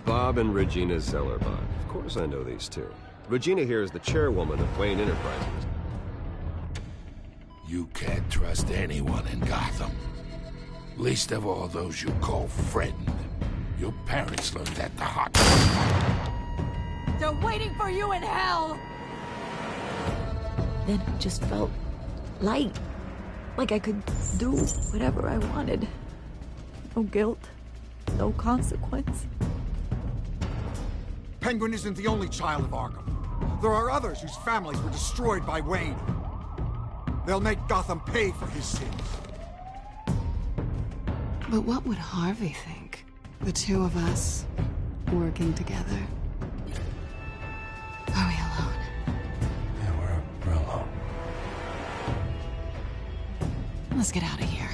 Bob and Regina Zellerbach. Of course I know these two. Regina here is the chairwoman of Wayne Enterprises. You can't trust anyone in Gotham. Least of all those you call friend. Your parents learned that the hot... They're waiting for you in hell! Then it just felt light. Like I could do whatever I wanted. No guilt, no consequence. Penguin isn't the only child of Arkham. There are others whose families were destroyed by Wayne. They'll make Gotham pay for his sins. But what would Harvey think? The two of us working together. Are we alone? Yeah, we're alone. Let's get out of here.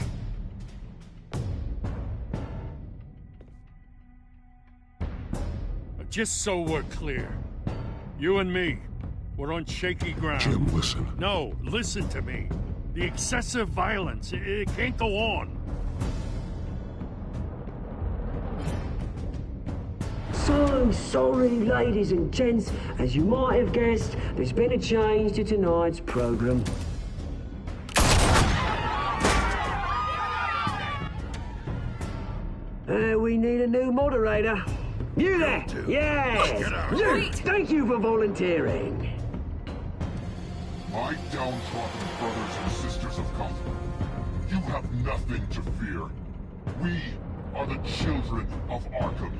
Just so we're clear, you and me, we're on shaky ground. Jim, listen. No, listen to me. The excessive violence, it can't go on. So sorry, ladies and gents. As you might have guessed, there's been a change to tonight's program. We need a new moderator. You there? Yeah! You! Thank you for volunteering. My downtrodden brothers and sisters of Gotham, you have nothing to fear. We are the children of Arkham.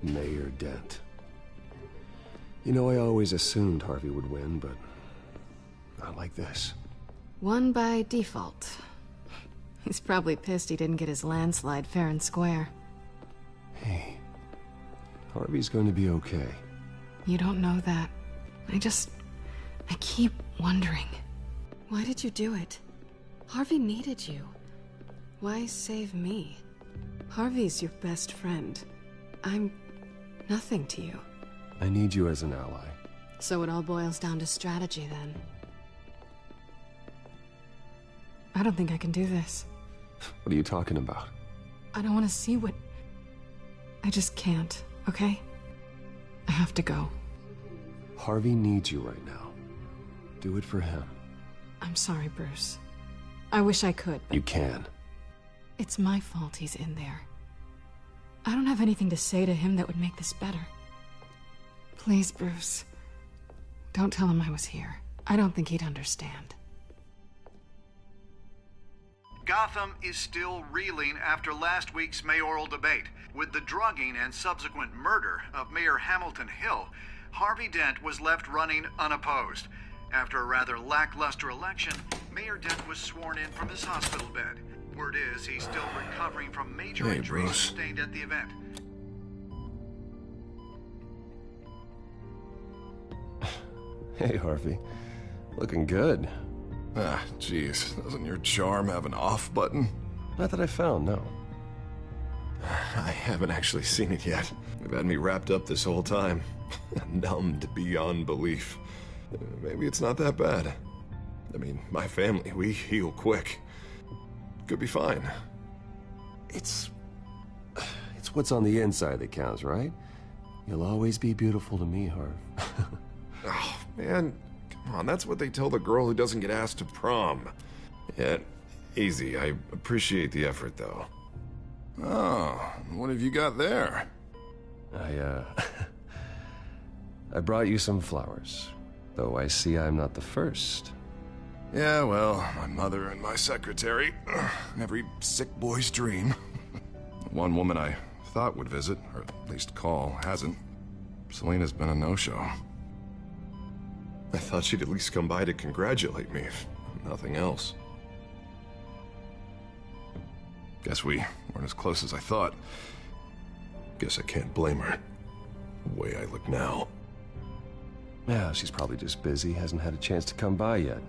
Mayor Dent. You know, I always assumed Harvey would win, but not like this. Won by default. He's probably pissed he didn't get his landslide fair and square. Hey, Harvey's going to be okay. You don't know that. I keep wondering. Why did you do it? Harvey needed you. Why save me? Harvey's your best friend. I'm nothing to you. I need you as an ally. So it all boils down to strategy, then. I don't think I can do this. What are you talking about? I don't want to see what... I just can't, okay? I have to go. Harvey needs you right now. Do it for him. I'm sorry, Bruce. I wish I could, but... You can. It's my fault he's in there. I don't have anything to say to him that would make this better. Please, Bruce. Don't tell him I was here. I don't think he'd understand. Gotham is still reeling after last week's mayoral debate. With the drugging and subsequent murder of Mayor Hamilton Hill, Harvey Dent was left running unopposed. After a rather lackluster election, Mayor Dent was sworn in from his hospital bed. Word is he's still recovering from major injuries sustained at the event. Hey, Harvey. Looking good. Ah, jeez. Doesn't your charm have an off button? Not that I found, no. I haven't actually seen it yet. You've had me wrapped up this whole time. Numbed beyond belief. Maybe it's not that bad. I mean, my family, we heal quick. Could be fine. It's what's on the inside that counts, right? You'll always be beautiful to me, Harv. Oh, man. Come on, that's what they tell the girl who doesn't get asked to prom. Yeah, easy. I appreciate the effort, though. Oh, what have you got there? I brought you some flowers. Though I see I'm not the first. Yeah, well, my mother and my secretary. Every sick boy's dream. One woman I thought would visit, or at least call, hasn't. Selena's been a no-show. I thought she'd at least come by to congratulate me, if nothing else. Guess we weren't as close as I thought. Guess I can't blame her. The way I look now. Yeah, she's probably just busy, hasn't had a chance to come by yet.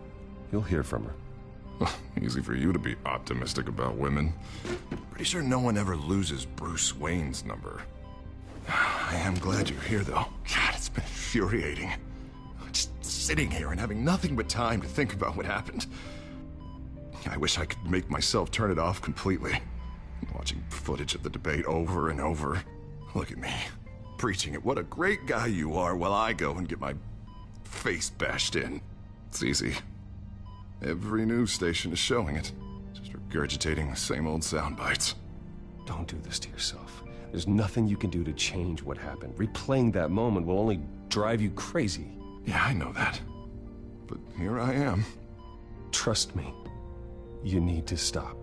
You'll hear from her. Easy for you to be optimistic about women. Pretty sure no one ever loses Bruce Wayne's number. I am glad you're here, though. God, it's been infuriating. Just sitting here and having nothing but time to think about what happened. I wish I could make myself turn it off completely. Watching footage of the debate over and over. Look at me, preaching it. What a great guy you are, while I go and get my face bashed in. It's easy. Every news station is showing it. Just regurgitating the same old sound bites. Don't do this to yourself. There's nothing you can do to change what happened. Replaying that moment will only drive you crazy. Yeah, I know that. But here I am. Trust me. You need to stop.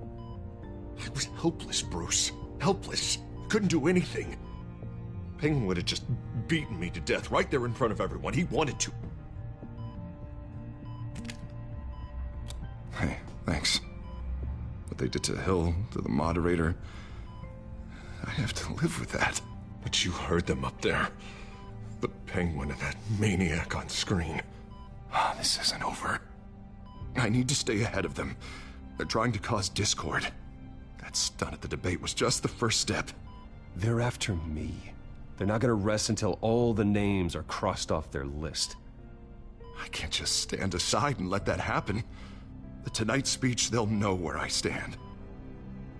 I was helpless, Bruce. Helpless. Couldn't do anything. Penguin would have just beaten me to death right there in front of everyone. He wanted to. Hey, thanks. What they did to Hill, to the moderator, I have to live with that. But you heard them up there. The Penguin and that maniac on screen. This isn't over. I need to stay ahead of them. They're trying to cause discord. That stunt at the debate was just the first step. They're after me. They're not gonna rest until all the names are crossed off their list. I can't just stand aside and let that happen. The Tonight speech, they'll know where I stand.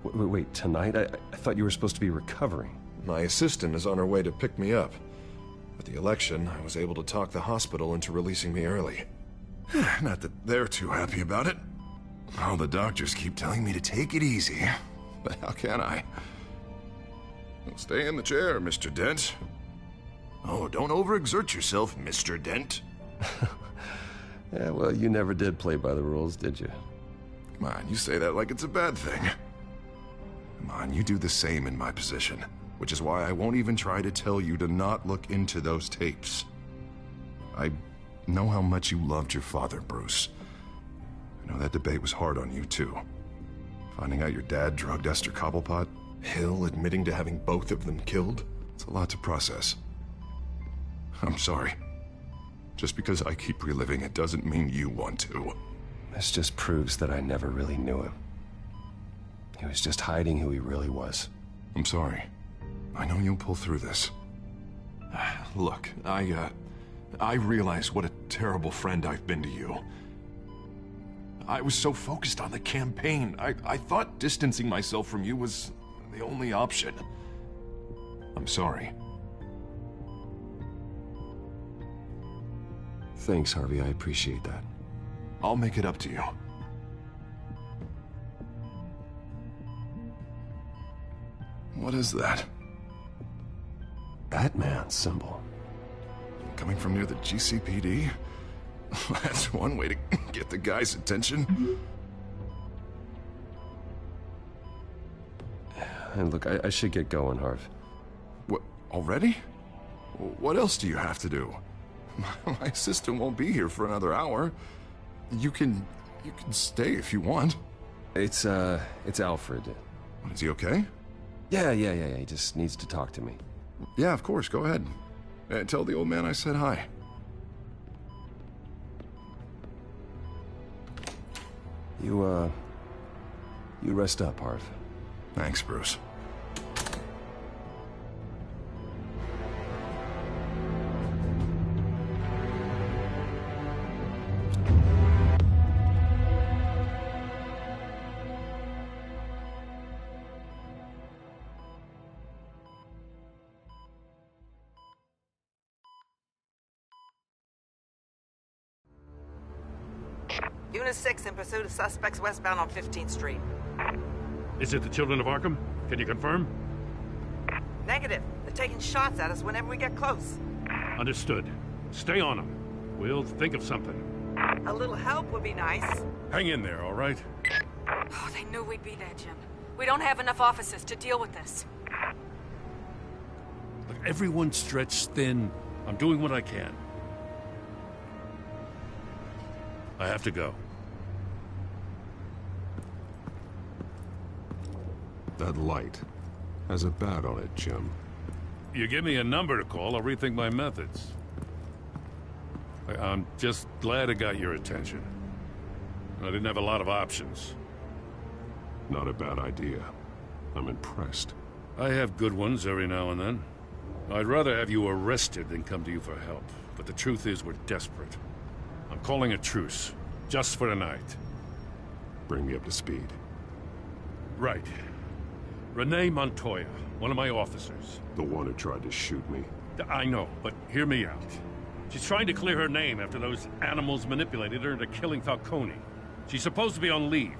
Wait, tonight? I thought you were supposed to be recovering. My assistant is on her way to pick me up. At the election, I was able to talk the hospital into releasing me early. Not that they're too happy about it. All the doctors keep telling me to take it easy. But how can I? Well, stay in the chair, Mr. Dent. Oh, don't overexert yourself, Mr. Dent. Yeah, well, you never did play by the rules, did you? Come on, you say that like it's a bad thing. Come on, you do the same in my position. Which is why I won't even try to tell you to not look into those tapes. I know how much you loved your father, Bruce. I know that debate was hard on you, too. Finding out your dad drugged Esther Cobblepot, Hill admitting to having both of them killed. It's a lot to process. I'm sorry. Just because I keep reliving it doesn't mean you want to. This just proves that I never really knew him. He was just hiding who he really was. I'm sorry. I know you'll pull through this. Look, I realize what a terrible friend I've been to you. I was so focused on the campaign. I thought distancing myself from you was the only option. I'm sorry. Thanks, Harvey. I appreciate that. I'll make it up to you. What is that? Batman's symbol. Coming from near the GCPD? That's one way to get the guy's attention. And look, I should get going, Harv. What, already? What else do you have to do? My assistant won't be here for another hour. You can stay if you want. It's Alfred. Is he okay? Yeah. He just needs to talk to me. Yeah, of course. Go ahead. Tell the old man I said hi. You rest up, Harv. Thanks, Bruce. Unit 6 in pursuit of suspects westbound on 15th Street. Is it the children of Arkham? Can you confirm? Negative. They're taking shots at us whenever we get close. Understood. Stay on them. We'll think of something. A little help would be nice. Hang in there, all right? Oh, they knew we'd be there, Jim. We don't have enough officers to deal with this. Look, everyone's stretched thin. I'm doing what I can. I have to go. That light has a bat on it, Jim. You give me a number to call, I'll rethink my methods. I'm just glad it got your attention. I didn't have a lot of options. Not a bad idea. I'm impressed. I have good ones every now and then. I'd rather have you arrested than come to you for help. But the truth is, we're desperate. I'm calling a truce. Just for tonight. Bring me up to speed. Right. Renee Montoya, one of my officers. The one who tried to shoot me. I know, but hear me out. She's trying to clear her name after those animals manipulated her into killing Falcone. She's supposed to be on leave,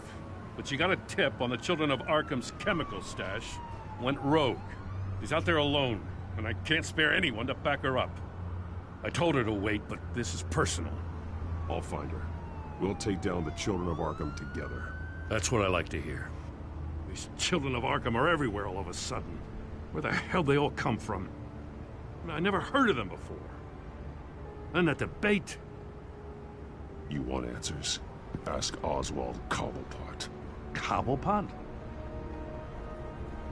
but she got a tip on the Children of Arkham's chemical stash, went rogue. She's out there alone, and I can't spare anyone to back her up. I told her to wait, but this is personal. I'll find her. We'll take down the Children of Arkham together. That's what I like to hear. These Children of Arkham are everywhere all of a sudden. Where the hell they all come from? I never heard of them before. And that debate. You want answers? Ask Oswald Cobblepot. Cobblepot?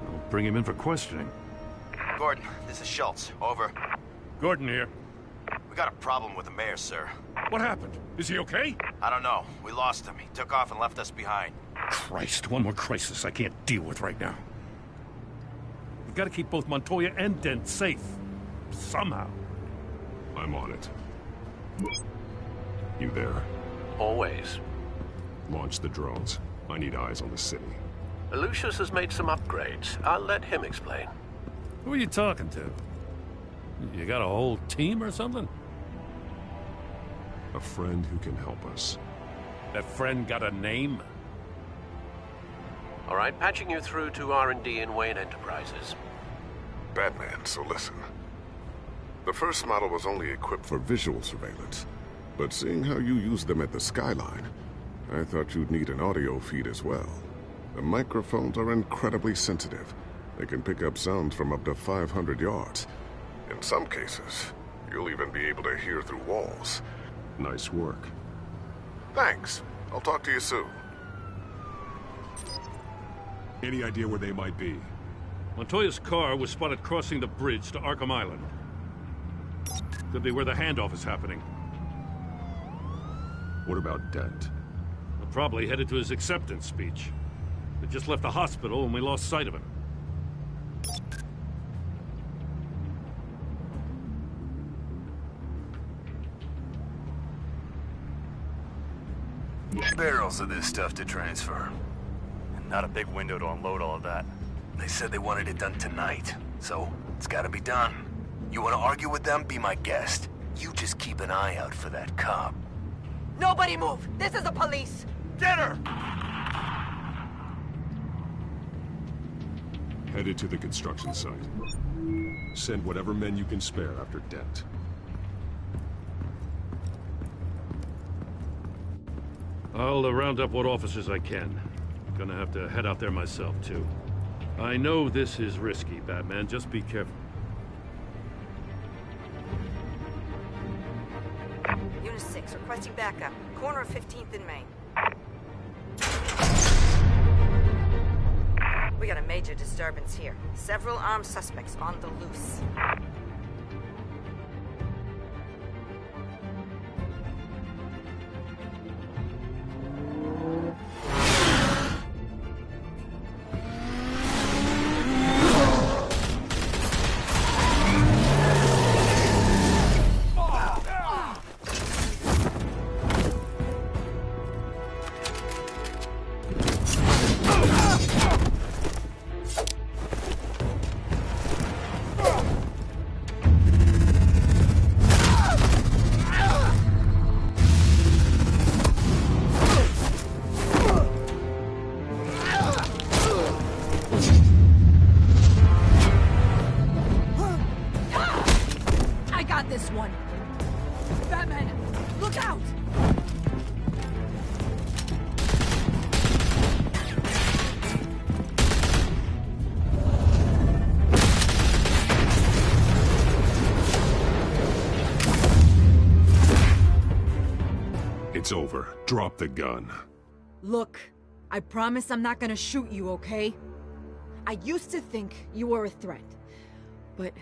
I'll bring him in for questioning. Gordon, this is Schultz. Over. Gordon here. We got a problem with the mayor, sir. What happened? Is he okay? I don't know. We lost him. He took off and left us behind. Christ, one more crisis I can't deal with right now. We've got to keep both Montoya and Dent safe. Somehow. I'm on it. You there? Always. Launch the drones. I need eyes on the city. Lucius has made some upgrades. I'll let him explain. Who are you talking to? You got a whole team or something? A friend who can help us. That friend got a name? All right, patching you through to R&D in Wayne Enterprises. Batman, so listen. The first model was only equipped for visual surveillance. But seeing how you use them at the Skyline, I thought you'd need an audio feed as well. The microphones are incredibly sensitive. They can pick up sounds from up to 500 yards. In some cases, you'll even be able to hear through walls. Nice work. Thanks. I'll talk to you soon. Any idea where they might be? Montoya's car was spotted crossing the bridge to Arkham Island. Could be where the handoff is happening. What about Dent? Probably headed to his acceptance speech. They just left the hospital and we lost sight of him. Barrels of this stuff to transfer. And not a big window to unload all of that. They said they wanted it done tonight, so it's gotta be done. You wanna argue with them? Be my guest. You just keep an eye out for that cop. Nobody move! This is the police! Get her! Headed to the construction site. Send whatever men you can spare after Dent. I'll round up what officers I can. Gonna have to head out there myself, too. I know this is risky, Batman. Just be careful. Unit 6, requesting backup. Corner of 15th and Main. We got a major disturbance here. Several armed suspects on the loose. It's over. Drop the gun. Look, I promise I'm not gonna shoot you, okay? I used to think you were a threat, but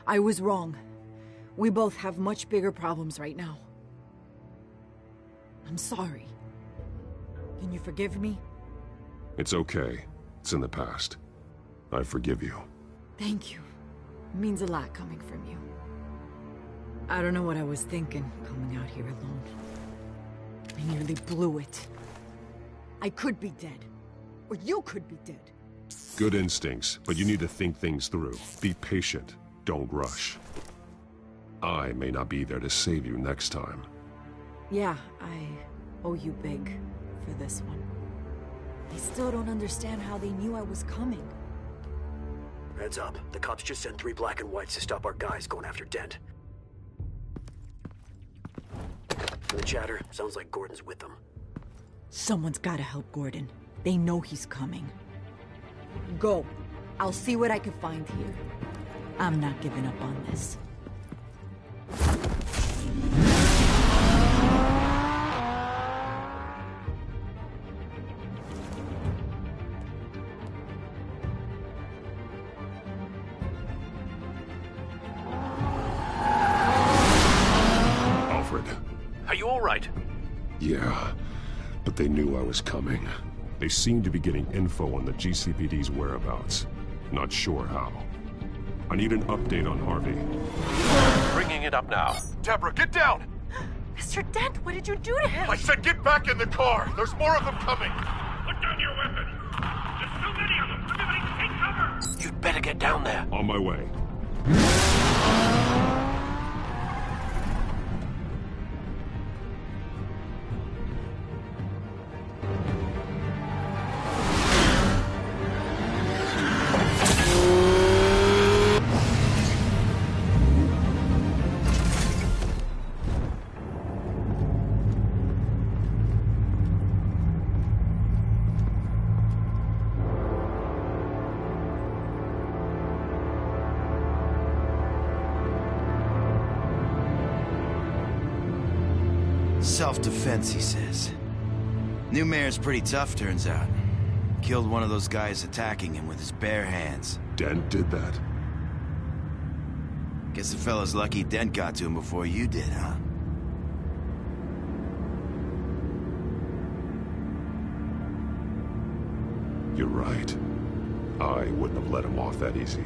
I was wrong. We both have much bigger problems right now. I'm sorry. Can you forgive me? It's okay. It's in the past. I forgive you. Thank you. It means a lot coming from you. I don't know what I was thinking, coming out here alone. I nearly blew it. I could be dead. Or you could be dead. Good instincts, but you need to think things through. Be patient. Don't rush. I may not be there to save you next time. Yeah, I owe you big for this one. I still don't understand how they knew I was coming. Heads up. The cops just sent 3 black and whites to stop our guys going after Dent. From the chatter, sounds like Gordon's with them. Someone's gotta help Gordon. They know he's coming. Go. I'll see what I can find here. I'm not giving up on this. Alfred. Are you all right? Yeah, but they knew I was coming. They seem to be getting info on the GCPD's whereabouts. Not sure how. I need an update on Harvey. Bringing it up now. Deborah, get down! Mr. Dent, what did you do to him? I said get back in the car! There's more of them coming! Put down your weapon! There's too many of them! Everybody take cover! You'd better get down there. On my way. Self-defense, he says. New mayor's pretty tough, turns out. Killed one of those guys attacking him with his bare hands. Dent did that? Guess the fella's lucky Dent got to him before you did, huh? You're right. I wouldn't have let him off that easy.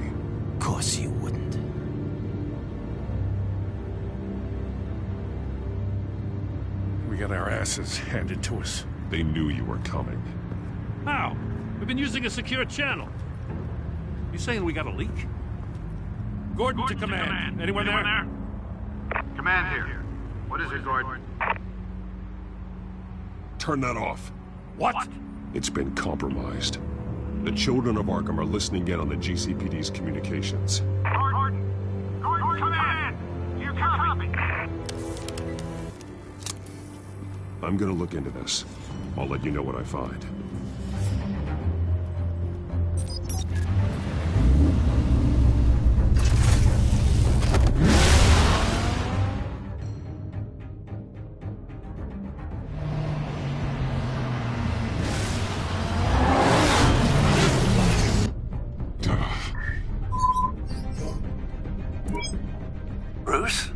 Of course you wouldn't. We got our asses handed to us. They knew you were coming. How? We've been using a secure channel. You saying we got a leak? Gordon to command. Anyone there? Command here. What is it, Gordon? Turn that off. What? It's been compromised. The children of Arkham are listening in on the GCPD's communications. Gordon, command! You copy? I'm gonna look into this. I'll let you know what I find. Bruce?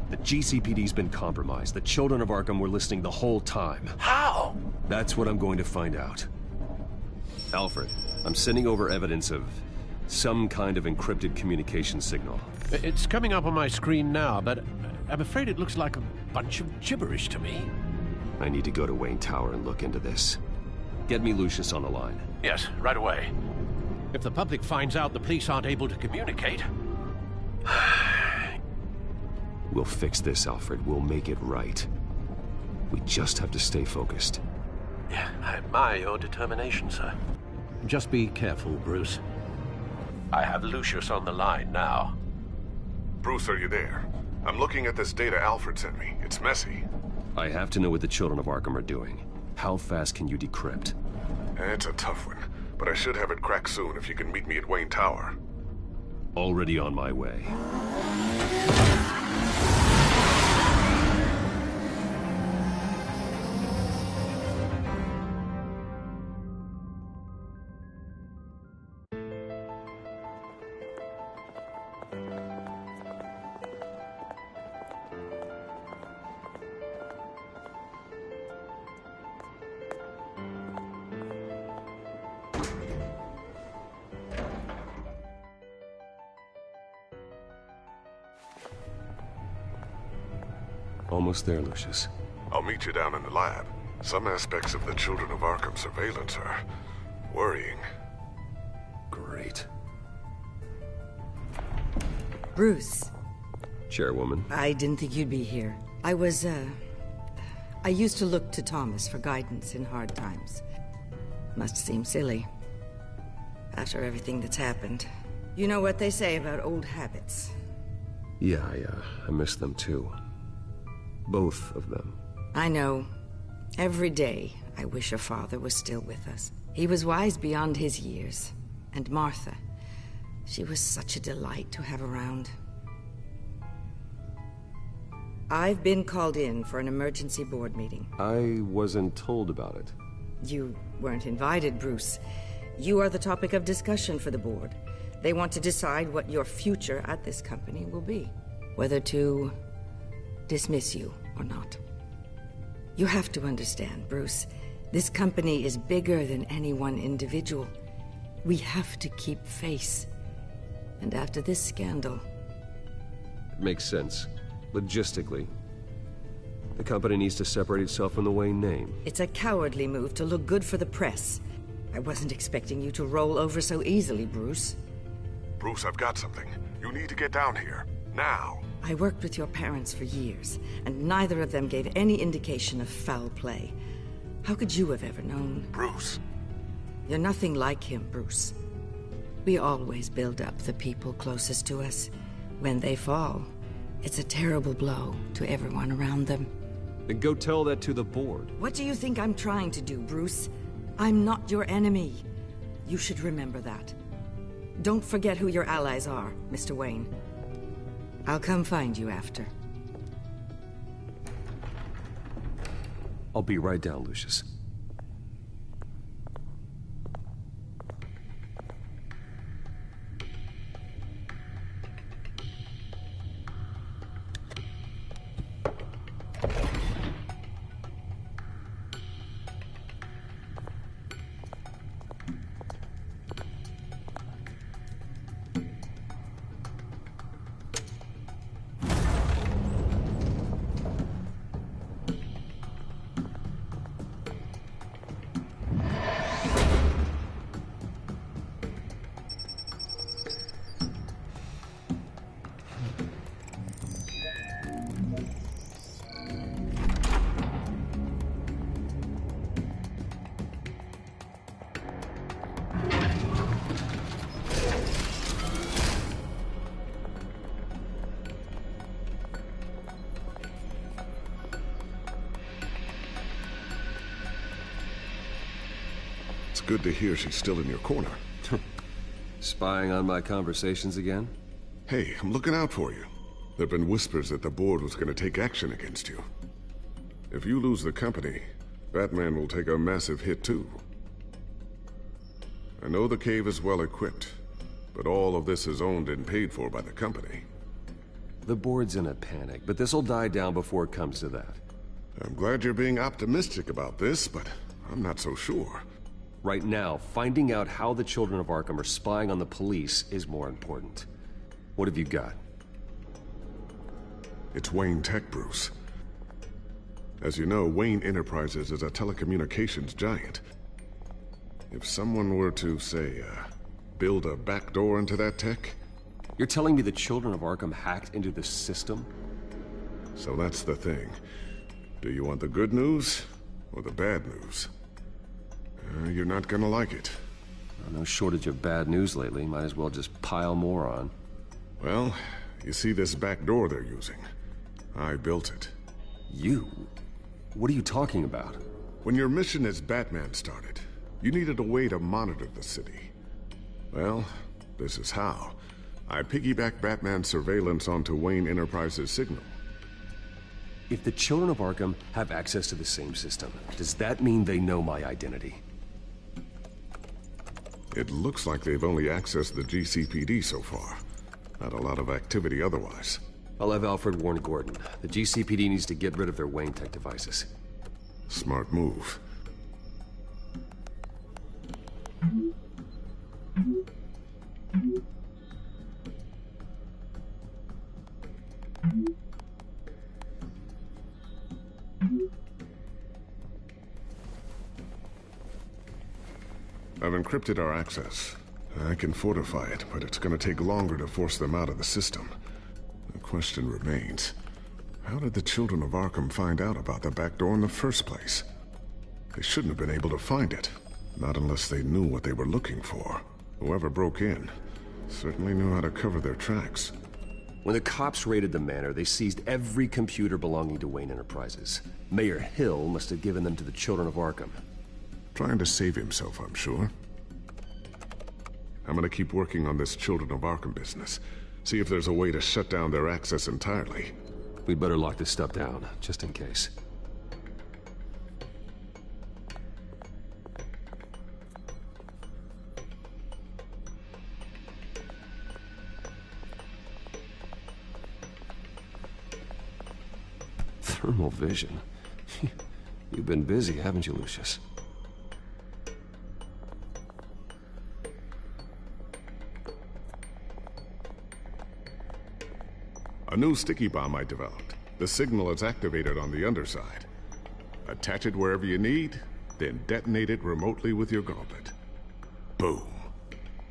The GCPD's been compromised. The children of Arkham were listening the whole time. How? That's what I'm going to find out. Alfred, I'm sending over evidence of some kind of encrypted communication signal. It's coming up on my screen now, but I'm afraid it looks like a bunch of gibberish to me. I need to go to Wayne Tower and look into this. Get me Lucius on the line. Yes, right away. If the public finds out the police aren't able to communicate... We'll fix this, Alfred. We'll make it right. We just have to stay focused. Yeah, I admire your determination, sir. Just be careful, Bruce. I have Lucius on the line now. Bruce, are you there? I'm looking at this data Alfred sent me. It's messy. I have to know what the children of Arkham are doing. How fast can you decrypt? It's a tough one, but I should have it cracked soon if you can meet me at Wayne Tower. Already on my way. Almost there, Lucius. I'll meet you down in the lab. Some aspects of the Children of Arkham surveillance are worrying. Great. Bruce. Chairwoman. I didn't think you'd be here. I used to look to Thomas for guidance in hard times. Must seem silly. After everything that's happened. You know what they say about old habits. Yeah, I miss them too. Both of them. I know. Every day, I wish your father was still with us. He was wise beyond his years. And Martha, she was such a delight to have around. I've been called in for an emergency board meeting. I wasn't told about it. You weren't invited, Bruce. You are the topic of discussion for the board. They want to decide what your future at this company will be. Whether to dismiss you or not. You have to understand, Bruce. This company is bigger than any one individual. We have to keep face. And after this scandal... It makes sense. Logistically. The company needs to separate itself from the Wayne name. It's a cowardly move to look good for the press. I wasn't expecting you to roll over so easily, Bruce. Bruce, I've got something. You need to get down here. Now. I worked with your parents for years, and neither of them gave any indication of foul play. How could you have ever known? Bruce. You're nothing like him, Bruce. We always build up the people closest to us. When they fall, it's a terrible blow to everyone around them. Then go tell that to the board. What do you think I'm trying to do, Bruce? I'm not your enemy. You should remember that. Don't forget who your allies are, Mr. Wayne. I'll come find you after. I'll be right down, Lucius. It's good to hear she's still in your corner. Spying on my conversations again? Hey, I'm looking out for you. There've been whispers that the board was going to take action against you. If you lose the company, Batman will take a massive hit too. I know the cave is well equipped, but all of this is owned and paid for by the company. The board's in a panic, but this'll die down before it comes to that. I'm glad you're being optimistic about this, but I'm not so sure. Right now, finding out how the Children of Arkham are spying on the police is more important. What have you got? It's Wayne Tech, Bruce. As you know, Wayne Enterprises is a telecommunications giant. If someone were to, say, build a backdoor into that tech... You're telling me the Children of Arkham hacked into the system? So that's the thing. Do you want the good news or the bad news? You're not gonna like it. No shortage of bad news lately. Might as well just pile more on. Well, you see this back door they're using? I built it. You? What are you talking about? When your mission as Batman started, you needed a way to monitor the city. Well, this is how. I piggybacked Batman's surveillance onto Wayne Enterprises' signal. If the Children of Arkham have access to the same system, does that mean they know my identity? It looks like they've only accessed the GCPD so far. Not a lot of activity otherwise. I'll have Alfred warn Gordon. The GCPD needs to get rid of their Wayne Tech devices. Smart move. encrypted our access. I can fortify it, but it's gonna take longer to force them out of the system. The question remains, how did the children of Arkham find out about the back door in the first place? They shouldn't have been able to find it. Not unless they knew what they were looking for. Whoever broke in certainly knew how to cover their tracks. When the cops raided the manor, they seized every computer belonging to Wayne Enterprises. Mayor Hill must have given them to the children of Arkham. Trying to save himself, I'm sure. I'm gonna keep working on this Children of Arkham business. See if there's a way to shut down their access entirely. We'd better lock this stuff down, just in case. Thermal vision? You've been busy, haven't you, Lucius? A new sticky bomb I developed. The signal is activated on the underside. Attach it wherever you need, then detonate it remotely with your gauntlet. Boom.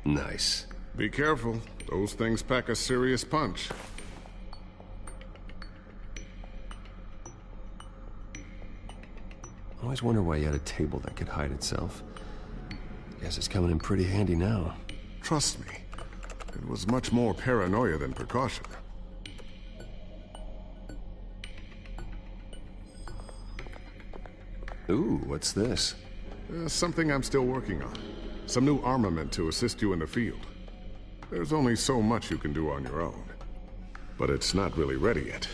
Nice. Be careful. Those things pack a serious punch. I always wonder why you had a table that could hide itself. Guess it's coming in pretty handy now. Trust me, it was much more paranoia than precaution. Ooh, what's this? Something I'm still working on. Some new armament to assist you in the field. There's only so much you can do on your own. But it's not really ready yet.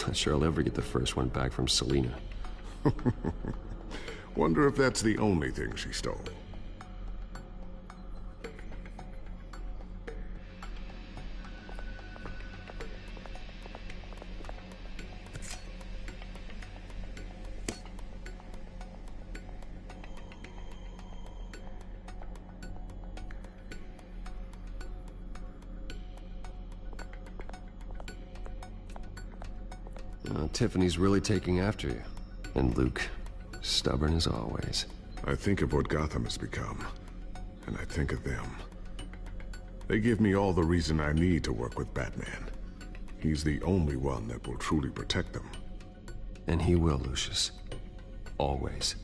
Not sure I'll ever get the first one back from Selina. Wonder if that's the only thing she stole. Tiffany's really taking after you. And Luke, stubborn as always. I think of what Gotham has become, and I think of them. They give me all the reason I need to work with Batman. He's the only one that will truly protect them. And he will, Lucius. Always.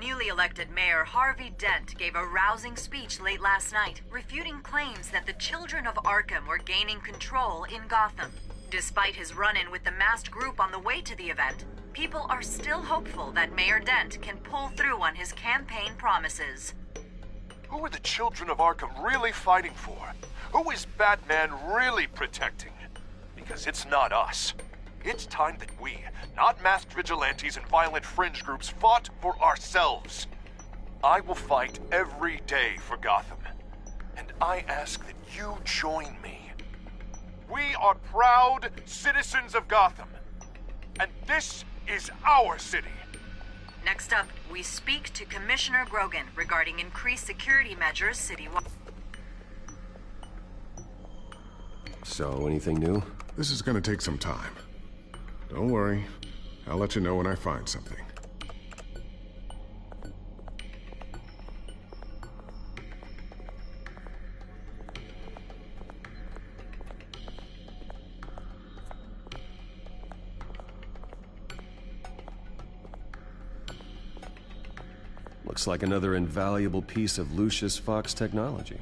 Newly elected Mayor Harvey Dent gave a rousing speech late last night, refuting claims that the children of Arkham were gaining control in Gotham. Despite his run-in with the masked group on the way to the event, people are still hopeful that Mayor Dent can pull through on his campaign promises. Who are the children of Arkham really fighting for? Who is Batman really protecting? Because it's not us. It's time that we, not masked vigilantes and violent fringe groups, fought for ourselves. I will fight every day for Gotham. And I ask that you join me. We are proud citizens of Gotham. And this is our city. Next up, we speak to Commissioner Grogan regarding increased security measures citywide. So, anything new? This is gonna take some time. Don't worry. I'll let you know when I find something. Looks like another invaluable piece of Lucius Fox technology.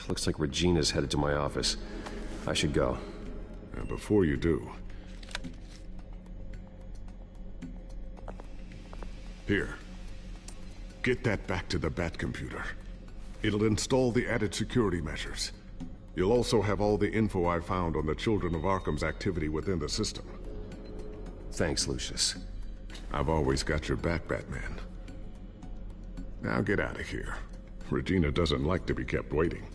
Looks like Regina's headed to my office. I should go. And before you do... Here. Get that back to the Bat computer. It'll install the added security measures. You'll also have all the info I found on the Children of Arkham's activity within the system. Thanks, Lucius. I've always got your back, Batman. Now get out of here. Regina doesn't like to be kept waiting.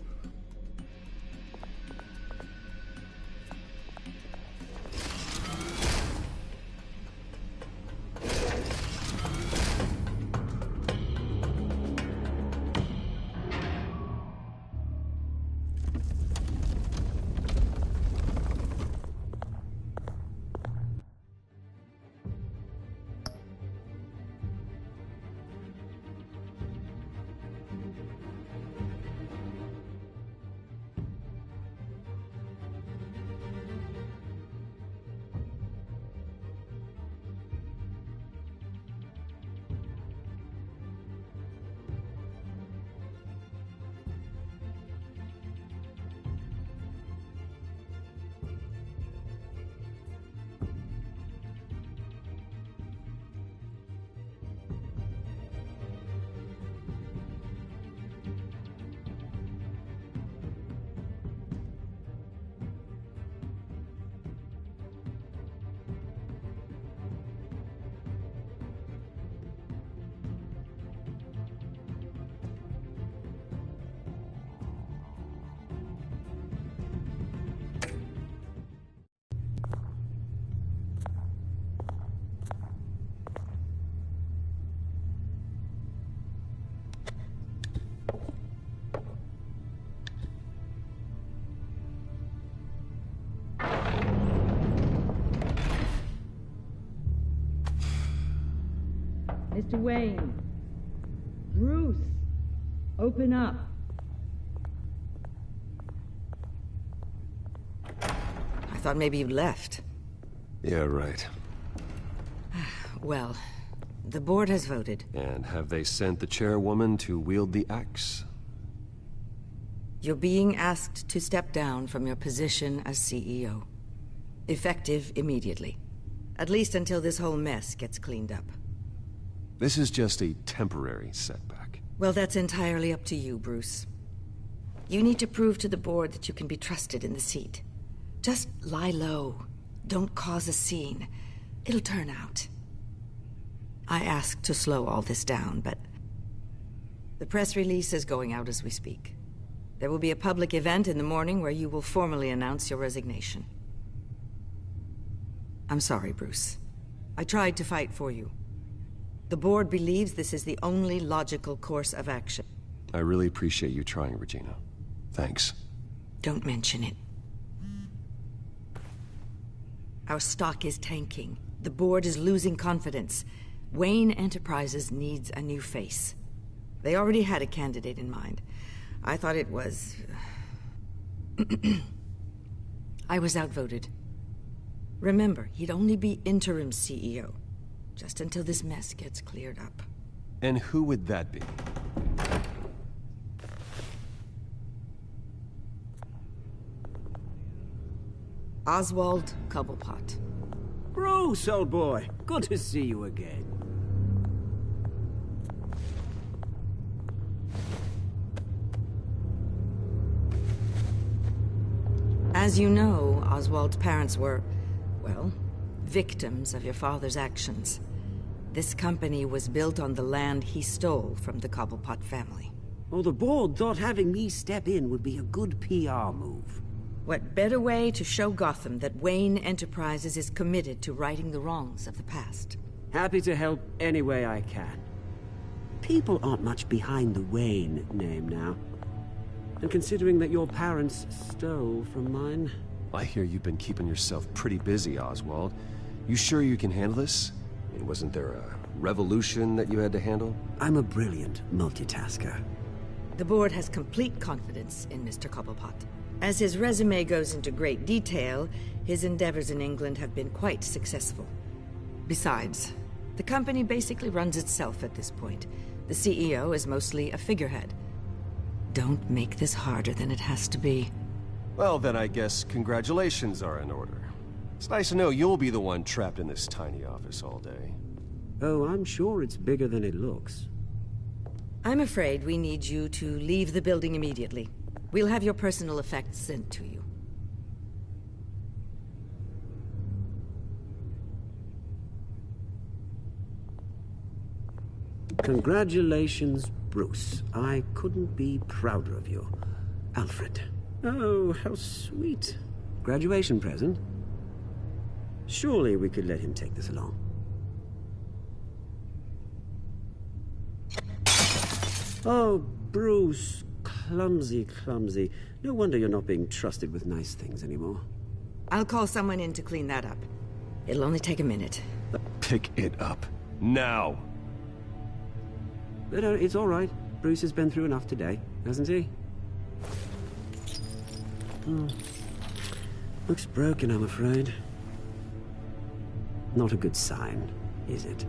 Mr. Wayne. Bruce. Open up. I thought maybe you left. Yeah, right. Well, the board has voted. And have they sent the chairwoman to wield the axe? You're being asked to step down from your position as CEO. Effective immediately. At least until this whole mess gets cleaned up. This is just a temporary setback. Well, that's entirely up to you, Bruce. You need to prove to the board that you can be trusted in the seat. Just lie low. Don't cause a scene. It'll turn out. I asked to slow all this down, but the press release is going out as we speak. There will be a public event in the morning where you will formally announce your resignation. I'm sorry, Bruce. I tried to fight for you. The board believes this is the only logical course of action. I really appreciate you trying, Regina. Thanks. Don't mention it. Our stock is tanking. The board is losing confidence. Wayne Enterprises needs a new face. They already had a candidate in mind. I thought it was... I was outvoted. Remember, he'd only be interim CEO. Just until this mess gets cleared up. And who would that be? Oswald Cobblepot. Bruce, old boy. Good to see you again. As you know, Oswald's parents were, well, victims of your father's actions. This company was built on the land he stole from the Cobblepot family. Well, the board thought having me step in would be a good PR move. What better way to show Gotham that Wayne Enterprises is committed to righting the wrongs of the past? Happy to help any way I can. People aren't much behind the Wayne name now. And considering that your parents stole from mine... I hear you've been keeping yourself pretty busy, Oswald. You sure you can handle this? I mean, wasn't there a revolution that you had to handle? I'm a brilliant multitasker. The board has complete confidence in Mr. Cobblepot. As his resume goes into great detail, his endeavors in England have been quite successful. Besides, the company basically runs itself at this point. The CEO is mostly a figurehead. Don't make this harder than it has to be. Well, then I guess congratulations are in order. It's nice to know you'll be the one trapped in this tiny office all day. Oh, I'm sure it's bigger than it looks. I'm afraid we need you to leave the building immediately. We'll have your personal effects sent to you. Congratulations, Bruce. I couldn't be prouder of you. Alfred. Oh, how sweet. Graduation present? Surely we could let him take this along. Oh, Bruce. Clumsy, clumsy. No wonder you're not being trusted with nice things anymore. I'll call someone in to clean that up. It'll only take a minute. Pick it up. Now! But it's all right. Bruce has been through enough today, hasn't he? Looks broken, I'm afraid. Not a good sign, is it?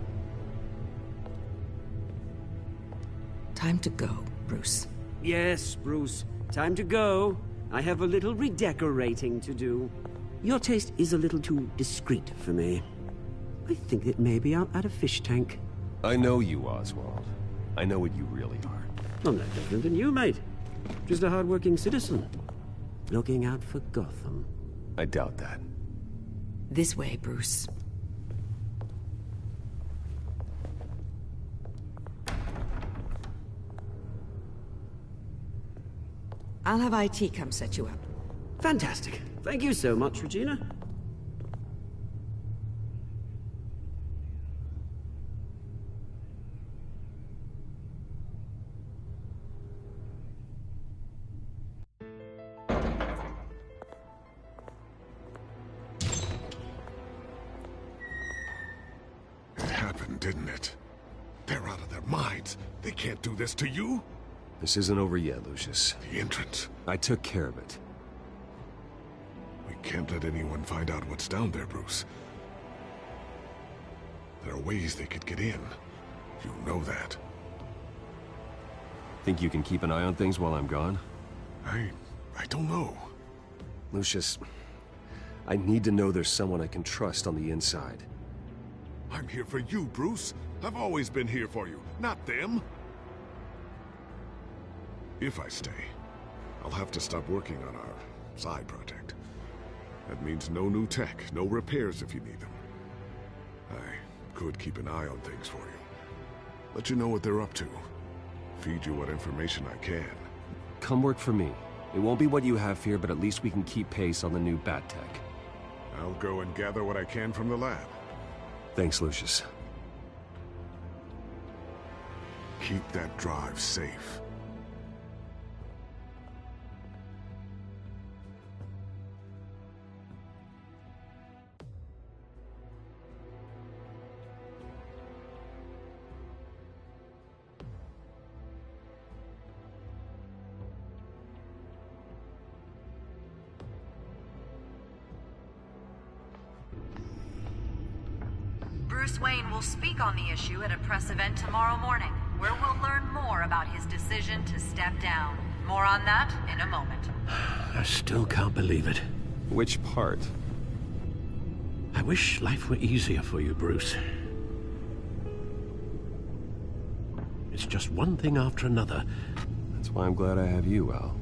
Time to go, Bruce. Yes, Bruce. Time to go. I have a little redecorating to do. Your taste is a little too discreet for me. I think that maybe I'm at a fish tank. I know you, Oswald. I know what you really are. I'm no different than you, mate. Just a hard-working citizen. Looking out for Gotham. I doubt that. This way, Bruce. I'll have IT come set you up. Fantastic. Thank you so much, Regina. It happened, didn't it? They're out of their minds. They can't do this to you. This isn't over yet, Lucius. The entrance. I took care of it. We can't let anyone find out what's down there, Bruce. There are ways they could get in. You know that. Think you can keep an eye on things while I'm gone? I don't know. Lucius, I need to know there's someone I can trust on the inside. I'm here for you, Bruce. I've always been here for you, not them. If I stay, I'll have to stop working on our side project. That means no new tech, no repairs if you need them. I could keep an eye on things for you. Let you know what they're up to. Feed you what information I can. Come work for me. It won't be what you have here, but at least we can keep pace on the new bat tech. I'll go and gather what I can from the lab. Thanks, Lucius. Keep that drive safe. Bruce Wayne will speak on the issue at a press event tomorrow morning, where we'll learn more about his decision to step down. More on that in a moment. I still can't believe it. Which part? I wish life were easier for you, Bruce. It's just one thing after another. That's why I'm glad I have you, Al.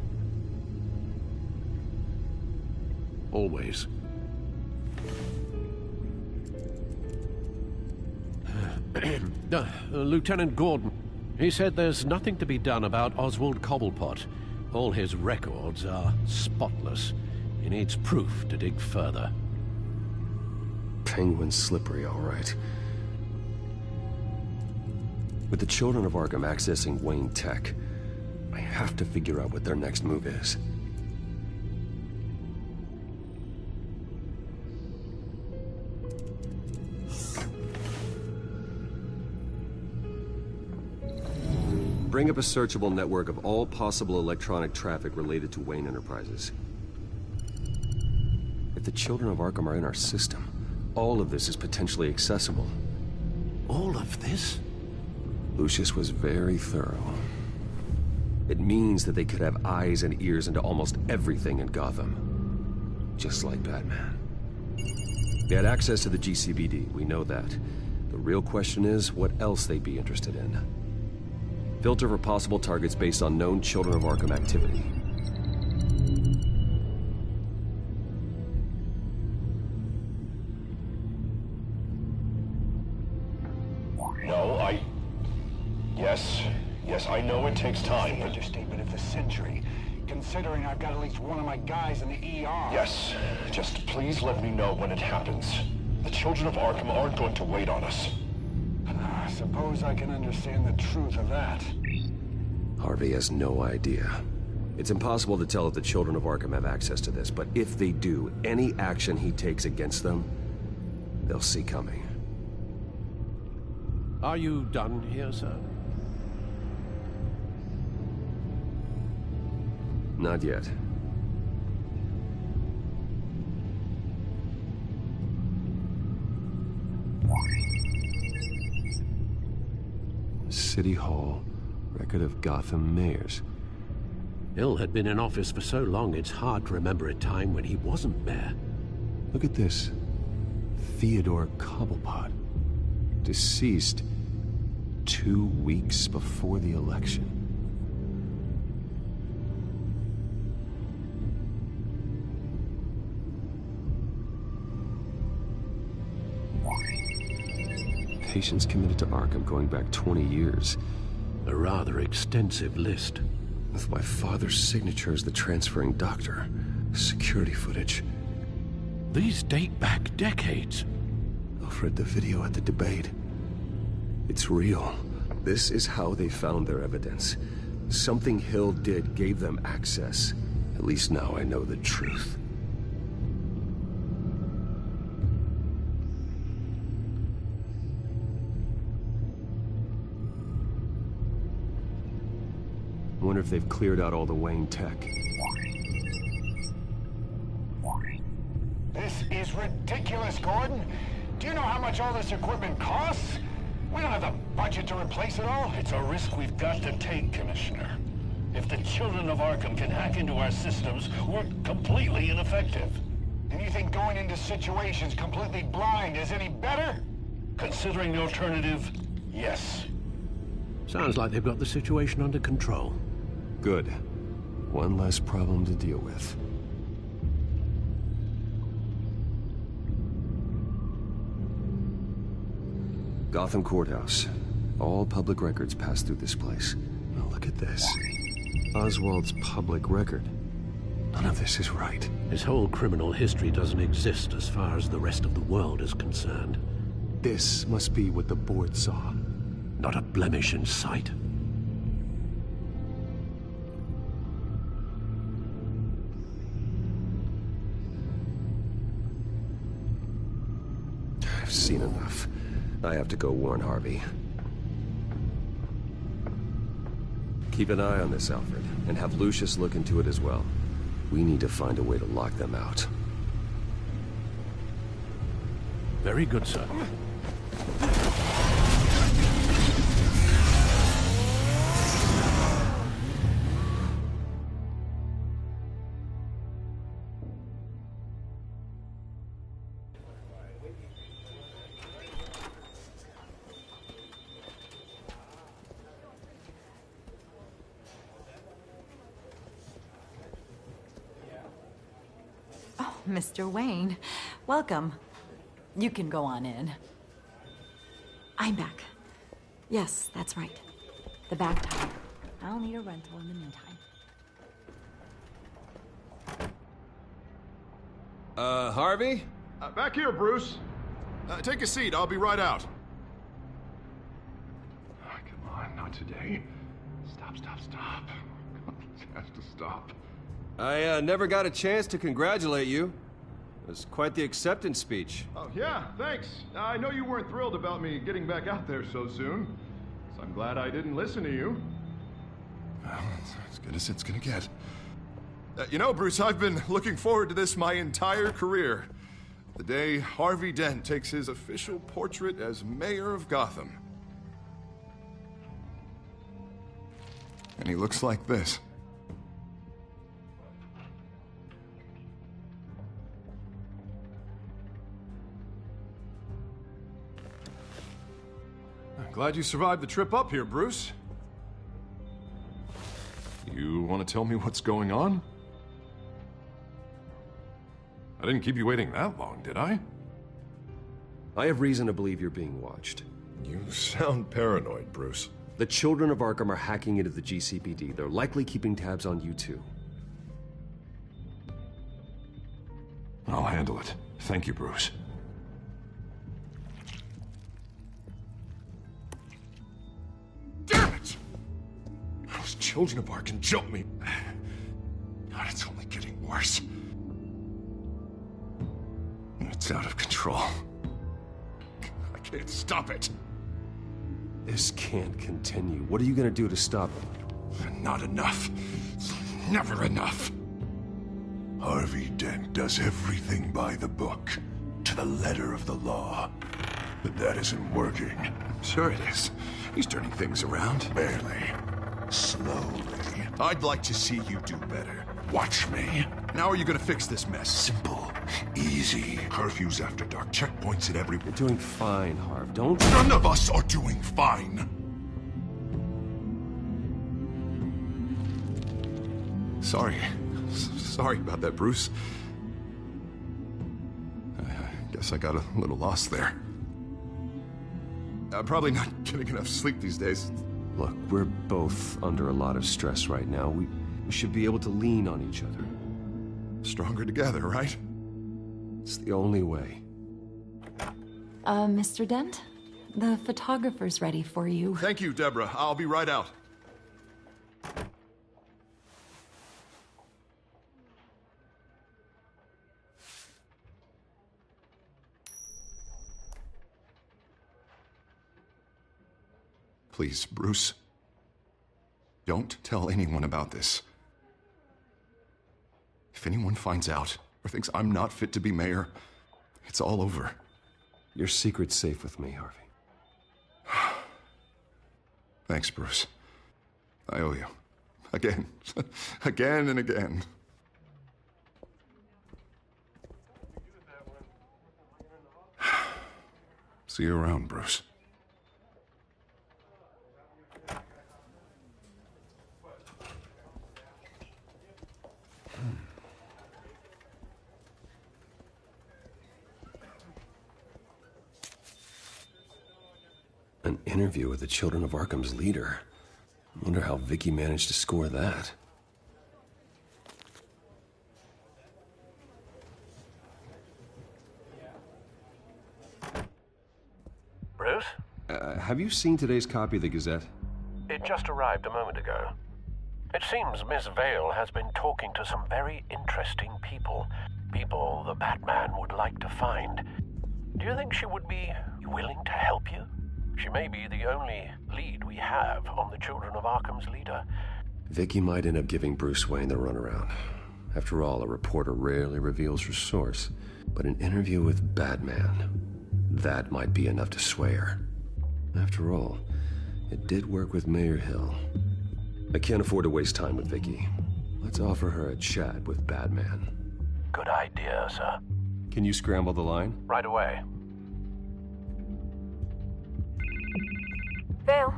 Always. Lieutenant Gordon. He said there's nothing to be done about Oswald Cobblepot. All his records are spotless. He needs proof to dig further. Penguin's slippery, all right. With the children of Arkham accessing Wayne Tech, I have to figure out what their next move is. Bring up a searchable network of all possible electronic traffic related to Wayne Enterprises. If the children of Arkham are in our system, all of this is potentially accessible. All of this? Lucius was very thorough. It means that they could have eyes and ears into almost everything in Gotham. Just like Batman. They had access to the GCPD, we know that. The real question is, what else they'd be interested in. Filter for possible targets based on known Children of Arkham activity. No, Yes, I know it takes time, but... Understatement of the century, considering I've got at least one of my guys in the ER. Yes, just please let me know when it happens. The children of Arkham aren't going to wait on us. I suppose I can understand the truth of that. Harvey has no idea. It's impossible to tell if the children of Arkham have access to this, but if they do, any action he takes against them, they'll see coming. Are you done here, sir? Not yet. City Hall, record of Gotham mayors. Hill had been in office for so long, it's hard to remember a time when he wasn't mayor. Look at this. Theodore Cobblepot. Deceased 2 weeks before the election. Patients committed to Arkham going back 20 years. A rather extensive list. With my father's signature as the transferring doctor. Security footage. These date back decades. Alfred, the video at the debate. It's real. This is how they found their evidence. Something Hill did gave them access. At least now I know the truth. I wonder if they've cleared out all the Wayne tech. This is ridiculous, Gordon. Do you know how much all this equipment costs? We don't have the budget to replace it all. It's a risk we've got to take, Commissioner. If the children of Arkham can hack into our systems, we're completely ineffective. And you think going into situations completely blind is any better? Considering the alternative, yes. Sounds like they've got the situation under control. Good. One less problem to deal with. Gotham Courthouse. All public records pass through this place. Now look at this. Oswald's public record. None of this is right. His whole criminal history doesn't exist as far as the rest of the world is concerned. This must be what the board saw. Not a blemish in sight. I've seen enough. I have to go warn Harvey. Keep an eye on this, Alfred, and have Lucius look into it as well. We need to find a way to lock them out. Very good, sir. Mr. Wayne, welcome. You can go on in. I'm back. Yes, that's right. The back tire. I'll need a rental in the meantime. Harvey? Back here, Bruce. Take a seat. I'll be right out. Oh, come on, not today. Stop. It has to stop. I never got a chance to congratulate you. It was quite the acceptance speech. Oh, yeah, thanks. I know you weren't thrilled about me getting back out there so soon, so I'm glad I didn't listen to you. Well, it's as good as it's gonna get. You know, Bruce, I've been looking forward to this my entire career. The day Harvey Dent takes his official portrait as mayor of Gotham. And he looks like this. Glad you survived the trip up here, Bruce. You want to tell me what's going on? I didn't keep you waiting that long, did I? I have reason to believe you're being watched. You sound paranoid, Bruce. The children of Arkham are hacking into the GCPD. They're likely keeping tabs on you too. I'll handle it. Thank you, Bruce. Damn it! Those children of Arkham jumped me. God, it's only getting worse. It's out of control. I can't stop it. This can't continue. What are you gonna do to stop it? Not enough. Never enough. Harvey Dent does everything by the book, to the letter of the law. But that isn't working. Sure it is. He's turning things around. Barely. Slowly. I'd like to see you do better. Watch me. Now are you gonna fix this mess? Simple. Easy. Curfews after dark. Checkpoints at every... You're doing fine, Harv. Don't... None of us are doing fine. Sorry. Sorry about that, Bruce. I guess I got a little lost there. I'm probably not getting enough sleep these days. Look, we're both under a lot of stress right now. We should be able to lean on each other. Stronger together, right? It's the only way. Mr. Dent? The photographer's ready for you. Thank you, Deborah. I'll be right out. Please, Bruce. Don't tell anyone about this. If anyone finds out or thinks I'm not fit to be mayor, it's all over. Your secret's safe with me, Harvey. Thanks, Bruce. I owe you. Again. Again and again. See you around, Bruce. An interview with the Children of Arkham's leader. I wonder how Vicky managed to score that. Bruce? Have you seen today's copy of the Gazette? It just arrived a moment ago. It seems Miss Vale has been talking to some very interesting people. People the Batman would like to find. Do you think she would be willing to help you? She may be the only lead we have on the Children of Arkham's leader. Vicky might end up giving Bruce Wayne the runaround. After all, a reporter rarely reveals her source. But an interview with Batman, that might be enough to sway her. After all, it did work with Mayor Hill. I can't afford to waste time with Vicky. Let's offer her a chat with Batman. Good idea, sir. Can you scramble the line? Right away. Vale.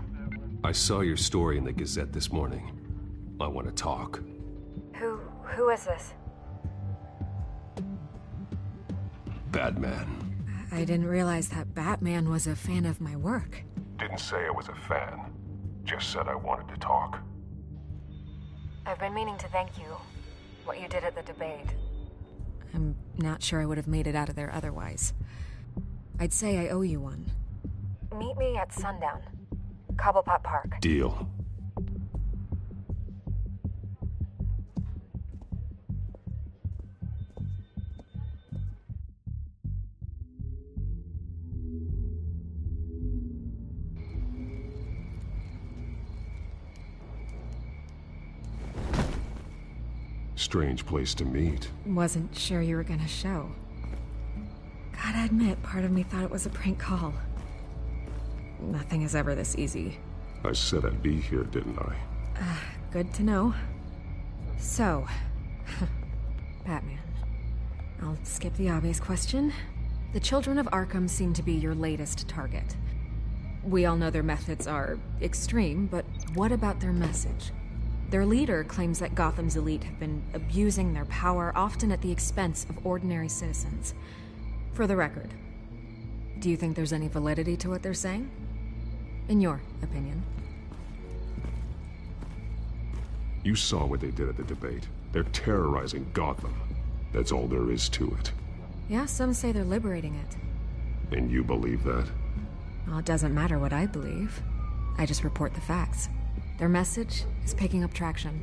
I saw your story in the Gazette this morning. I want to talk. Who is this? Batman. I didn't realize that Batman was a fan of my work. Didn't say I was a fan. Just said I wanted to talk. I've been meaning to thank you. What you did at the debate. I'm not sure I would have made it out of there otherwise. I'd say I owe you one. Meet me at sundown. Cobblepot Park. Deal. Strange place to meet. Wasn't sure you were gonna show. Gotta admit, part of me thought it was a prank call. Nothing is ever this easy. I said I'd be here, didn't I? Good to know. So, Batman. I'll skip the obvious question. The Children of Arkham seem to be your latest target. We all know their methods are extreme, but what about their message? Their leader claims that Gotham's elite have been abusing their power, often at the expense of ordinary citizens. For the record, do you think there's any validity to what they're saying? In your opinion. You saw what they did at the debate. They're terrorizing Gotham. That's all there is to it. Yeah, some say they're liberating it. And you believe that? Well, it doesn't matter what I believe. I just report the facts. Their message is picking up traction,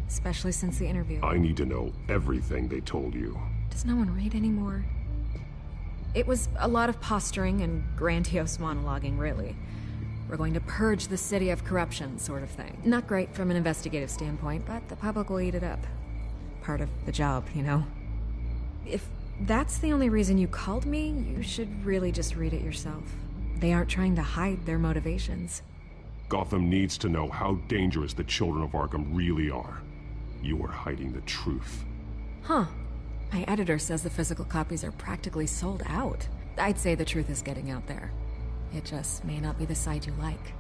especially since the interview. I need to know everything they told you. Does no one read anymore? It was a lot of posturing and grandiose monologuing, really. We're going to purge the city of corruption, sort of thing. Not great from an investigative standpoint, but the public will eat it up. Part of the job, you know? If that's the only reason you called me, you should really just read it yourself. They aren't trying to hide their motivations. Gotham needs to know how dangerous the children of Arkham really are. You are hiding the truth. Huh. My editor says the physical copies are practically sold out. I'd say the truth is getting out there. It just may not be the side you like.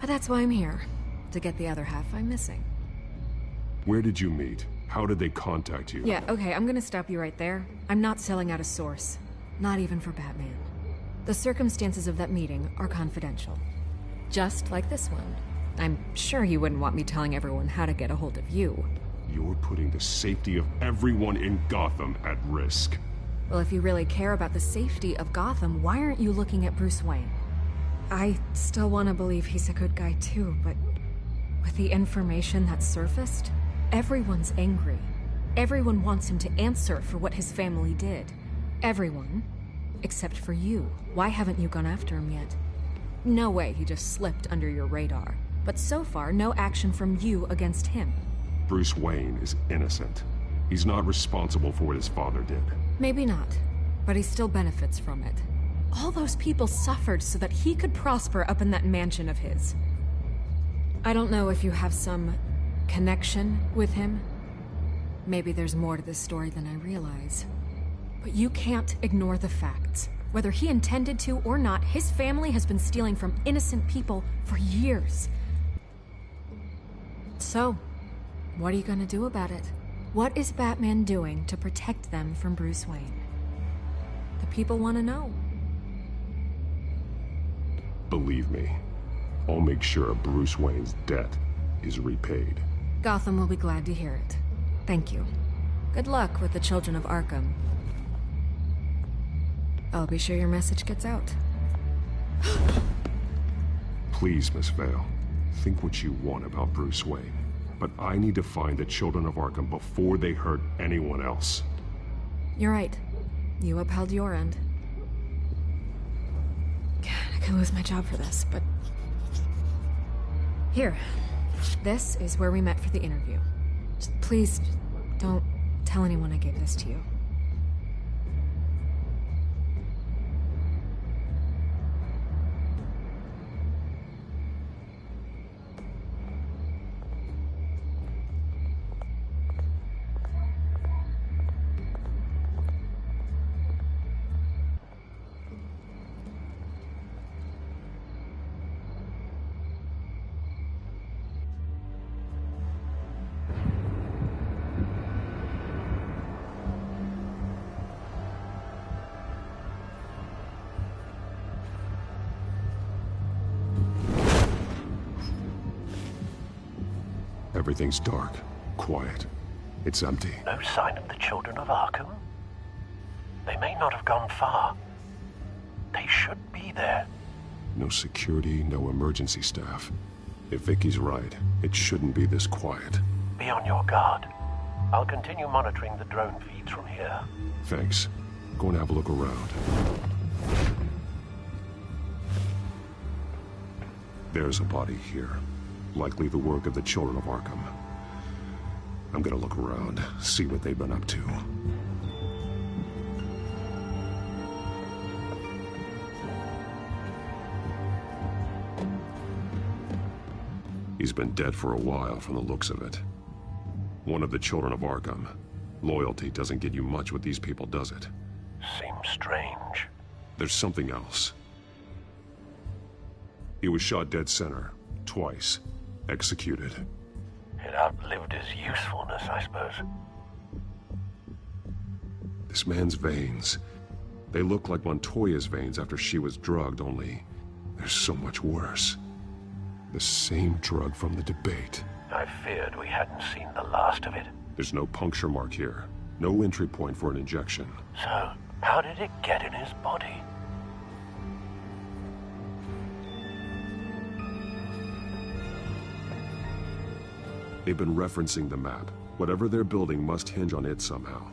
But that's why I'm here. To get the other half I'm missing. Where did you meet? How did they contact you? Yeah, okay, I'm gonna stop you right there. I'm not selling out a source. Not even for Batman. The circumstances of that meeting are confidential. Just like this one. I'm sure you wouldn't want me telling everyone how to get a hold of you. You're putting the safety of everyone in Gotham at risk. Well, if you really care about the safety of Gotham, why aren't you looking at Bruce Wayne? I still want to believe he's a good guy too, but with the information that surfaced, everyone's angry. Everyone wants him to answer for what his family did. Everyone, except for you. Why haven't you gone after him yet? No way he just slipped under your radar. But so far, no action from you against him. Bruce Wayne is innocent. He's not responsible for what his father did. Maybe not, but he still benefits from it. All those people suffered so that he could prosper up in that mansion of his. I don't know if you have some connection with him. Maybe there's more to this story than I realize. But you can't ignore the facts. Whether he intended to or not, his family has been stealing from innocent people for years. So, what are you gonna do about it? What is Batman doing to protect them from Bruce Wayne? The people want to know. Believe me, I'll make sure Bruce Wayne's debt is repaid. Gotham will be glad to hear it. Thank you. Good luck with the children of Arkham. I'll be sure your message gets out. Please, Miss Vale, think what you want about Bruce Wayne. But I need to find the children of Arkham before they hurt anyone else. You're right. You upheld your end. God, I could lose my job for this, but... Here. This is where we met for the interview. Just please, don't tell anyone I gave this to you. Everything's dark, quiet. It's empty. No sign of the children of Arkham? They may not have gone far. They should be there. No security, no emergency staff. If Vicky's right, it shouldn't be this quiet. Be on your guard. I'll continue monitoring the drone feeds from here. Thanks. Go and have a look around. There's a body here. Likely the work of the children of Arkham. I'm gonna look around, see what they've been up to. He's been dead for a while from the looks of it. One of the children of Arkham. Loyalty doesn't get you much with these people, does it? Seems strange. There's something else. He was shot dead center, twice. Executed. It outlived his usefulness, I suppose. This man's veins. They look like Montoya's veins after she was drugged, only they're so much worse. The same drug from the debate. I I feared we hadn't seen the last of it. There's no puncture mark here. No entry point for an injection. So, how did it get in his body? They've been referencing the map. Whatever they're building must hinge on it somehow.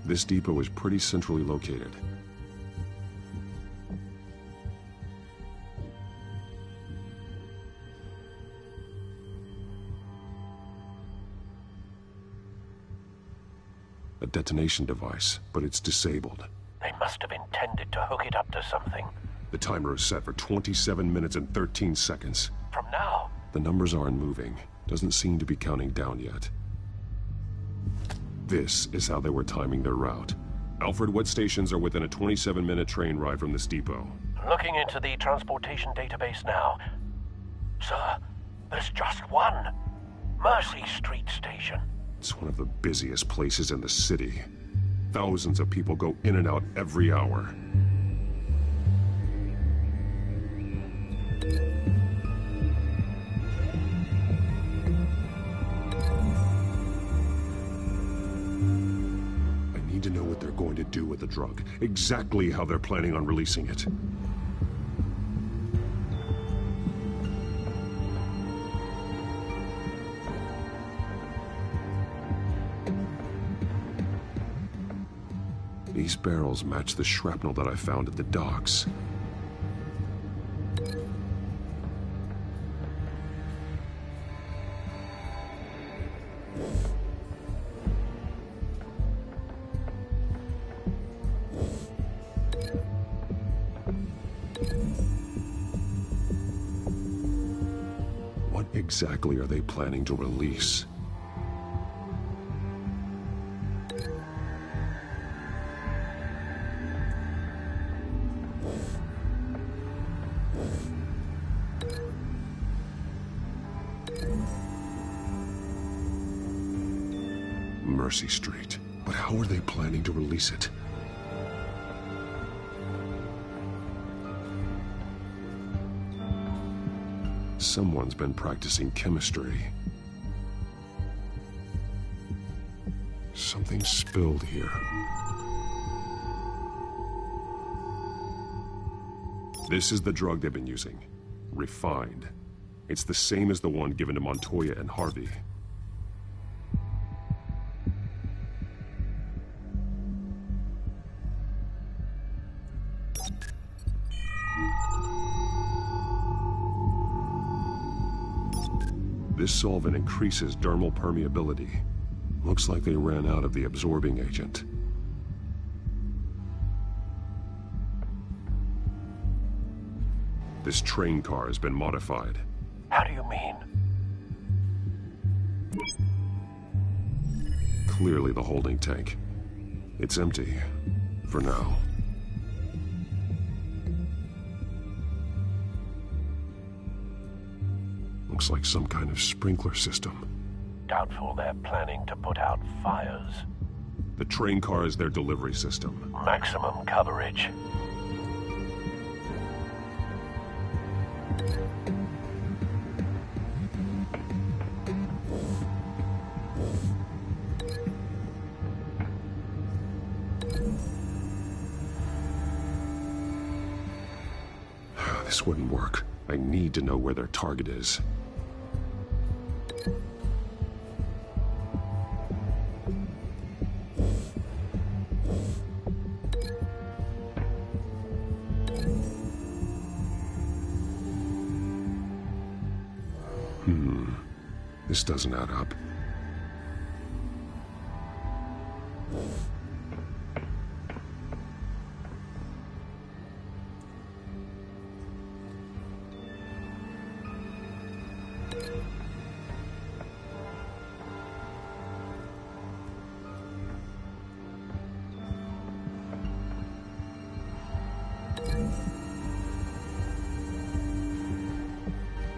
This depot is pretty centrally located. A detonation device, but it's disabled. They must have intended to hook it up to something. The timer is set for 27 minutes and 13 seconds. From now? The numbers aren't moving. Doesn't seem to be counting down yet. This is how they were timing their route. Alfred, what stations are within a 27-minute train ride from this depot? Looking into the transportation database now. Sir, there's just one. Mercy Street Station. It's one of the busiest places in the city. Thousands of people go in and out every hour. I need to know what they're going to do with the drug. Exactly how they're planning on releasing it. These barrels match the shrapnel that I found at the docks. What exactly are they planning to release? Mercy Street. But how are they planning to release it? Someone's been practicing chemistry. Something spilled here. This is the drug they've been using. Refined. It's the same as the one given to Montoya and Harvey. This solvent increases dermal permeability. Looks like they ran out of the absorbing agent. This train car has been modified. How do you mean? Clearly the holding tank. It's empty. For now. Looks like some kind of sprinkler system. Doubtful they're planning to put out fires. The train car is their delivery system. Maximum coverage. This wouldn't work. I need to know where their target is. This doesn't add up.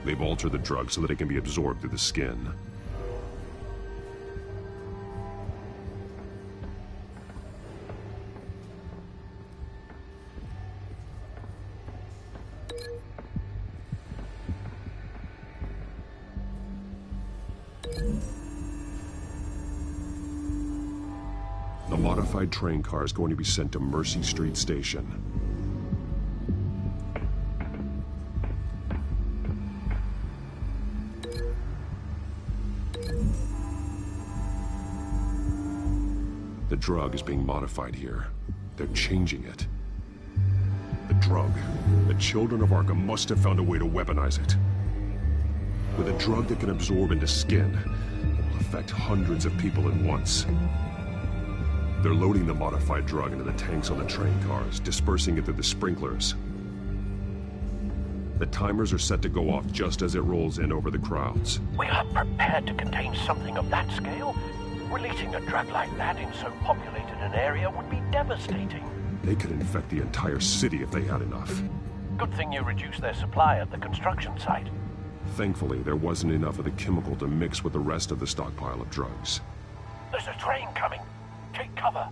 They've altered the drug so that it can be absorbed through the skin. modified train car is going to be sent to Mercy Street Station. The drug is being modified here. They're changing it. The drug. The children of Arkham must have found a way to weaponize it. With a drug that can absorb into skin, it will affect hundreds of people at once. They're loading the modified drug into the tanks on the train cars, dispersing it through the sprinklers. The timers are set to go off just as it rolls in over the crowds. We are prepared to contain something of that scale? Releasing a drug like that in so populated an area would be devastating. They could infect the entire city if they had enough. Good thing you reduced their supply at the construction site. Thankfully, there wasn't enough of the chemical to mix with the rest of the stockpile of drugs. There's a train coming. Take cover.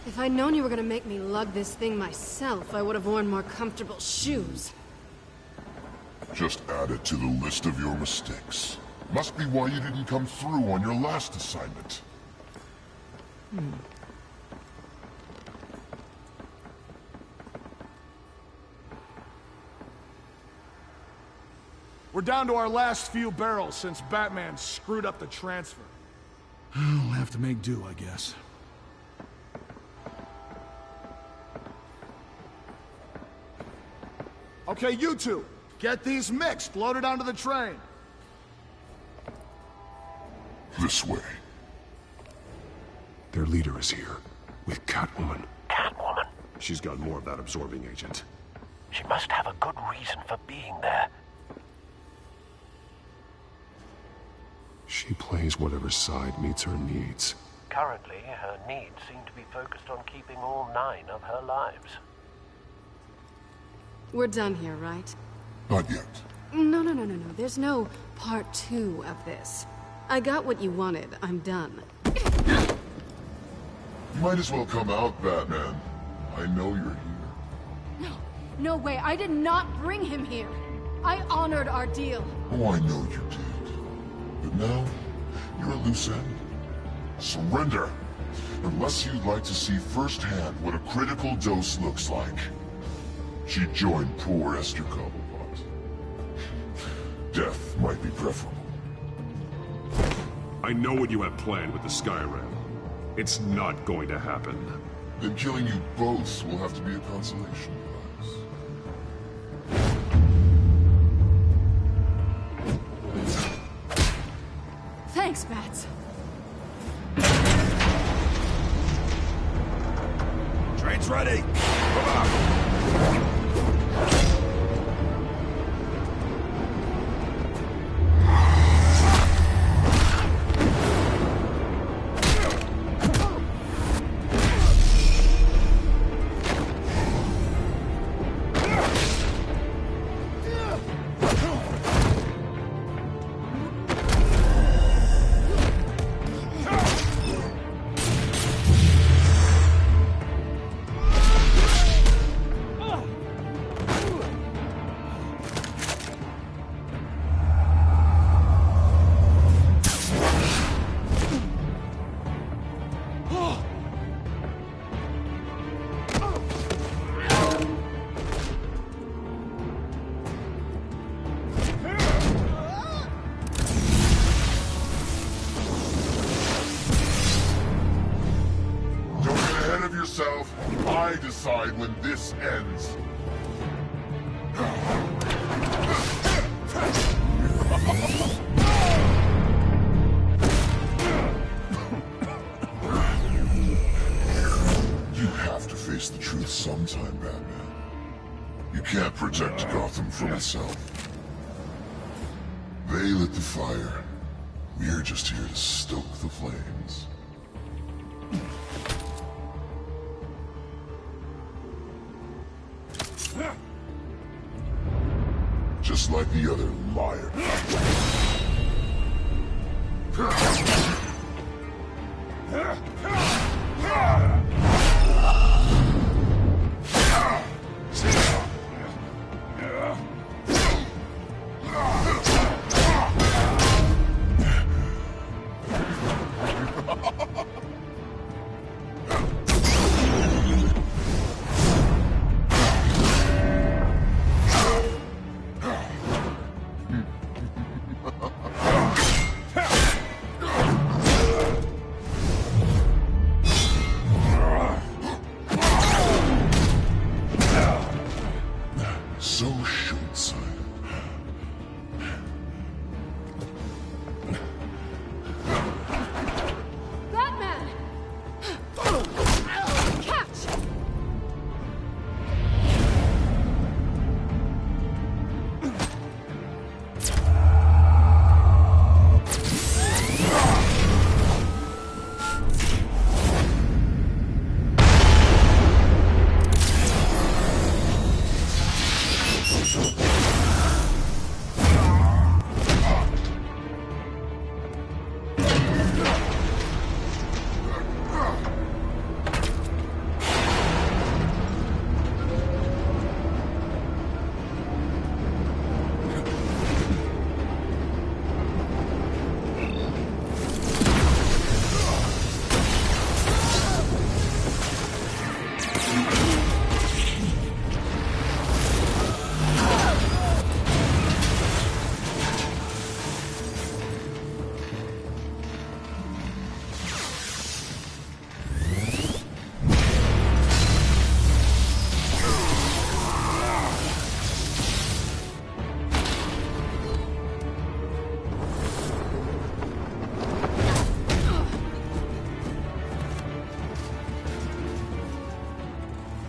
If I'd known you were gonna make me lug this thing myself, I would have worn more comfortable shoes. Just add it to the list of your mistakes. Must be why you didn't come through on your last assignment. We're down to our last few barrels since Batman screwed up the transfer. We'll have to make do, I guess. Okay, you two, get these mixed, loaded onto the train. This way. Their leader is here, with Catwoman. Catwoman? She's got more of that absorbing agent. She must have a good reason for being there. She plays whatever side meets her needs. Currently, her needs seem to be focused on keeping all 9 of her lives. We're done here, right? Not yet. No. There's no part 2 of this. I got what you wanted. I'm done. You might as well come out, Batman. I know you're here. No way. I did not bring him here. I honored our deal. Oh, I know you did. But now, you're a loose end. Surrender! Unless you'd like to see firsthand what a critical dose looks like. She joined poor Esther Cobblepot. Death might be preferable. I know what you have planned with the Skyrim. It's not going to happen. Then killing you both will have to be a consolation prize. Thanks, Bats. Train's ready! Come on! I decide when this ends. You have to face the truth sometime, Batman. You can't protect Gotham from itself. They lit the fire. We're just here to stoke the flames. just like the other liar. So should son. Batman! Catch!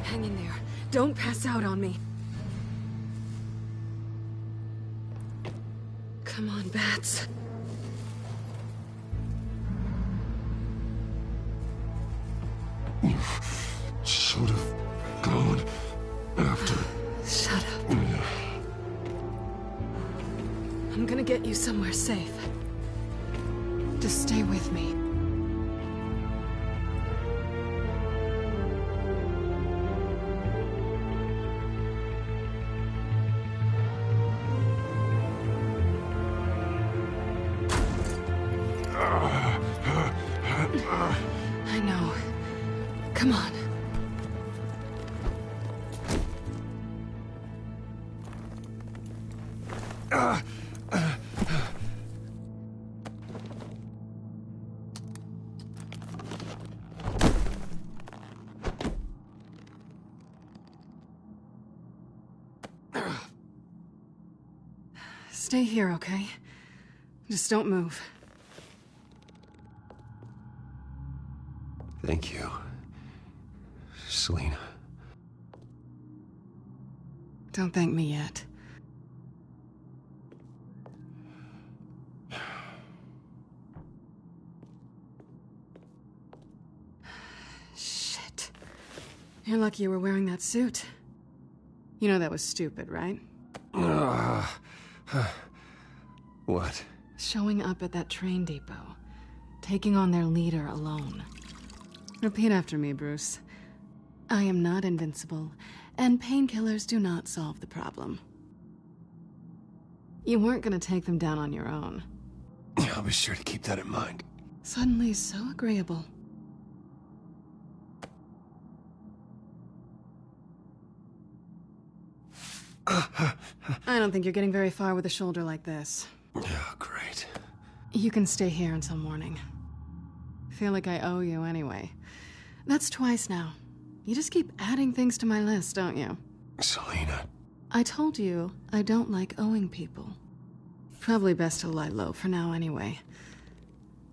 Hang in there. Don't pass out on me. Come on, Bats. You should have gone after. Shut up. I'm gonna get you somewhere safe. Just stay with me. I know. Come on. Stay here, okay? Just don't move. Thank you, Selina. Don't thank me yet. Shit. You're lucky you were wearing that suit. You know that was stupid, right? What? Showing up at that train depot. Taking on their leader alone. Repeat after me, Bruce. I am not invincible, and painkillers do not solve the problem. You weren't gonna take them down on your own. I'll be sure to keep that in mind. Suddenly so agreeable. I don't think you're getting very far with a shoulder like this. Oh, great. You can stay here until morning. Feel like I owe you anyway. That's twice now. You just keep adding things to my list, don't you? Selina. I told you I don't like owing people. Probably best to lie low for now anyway.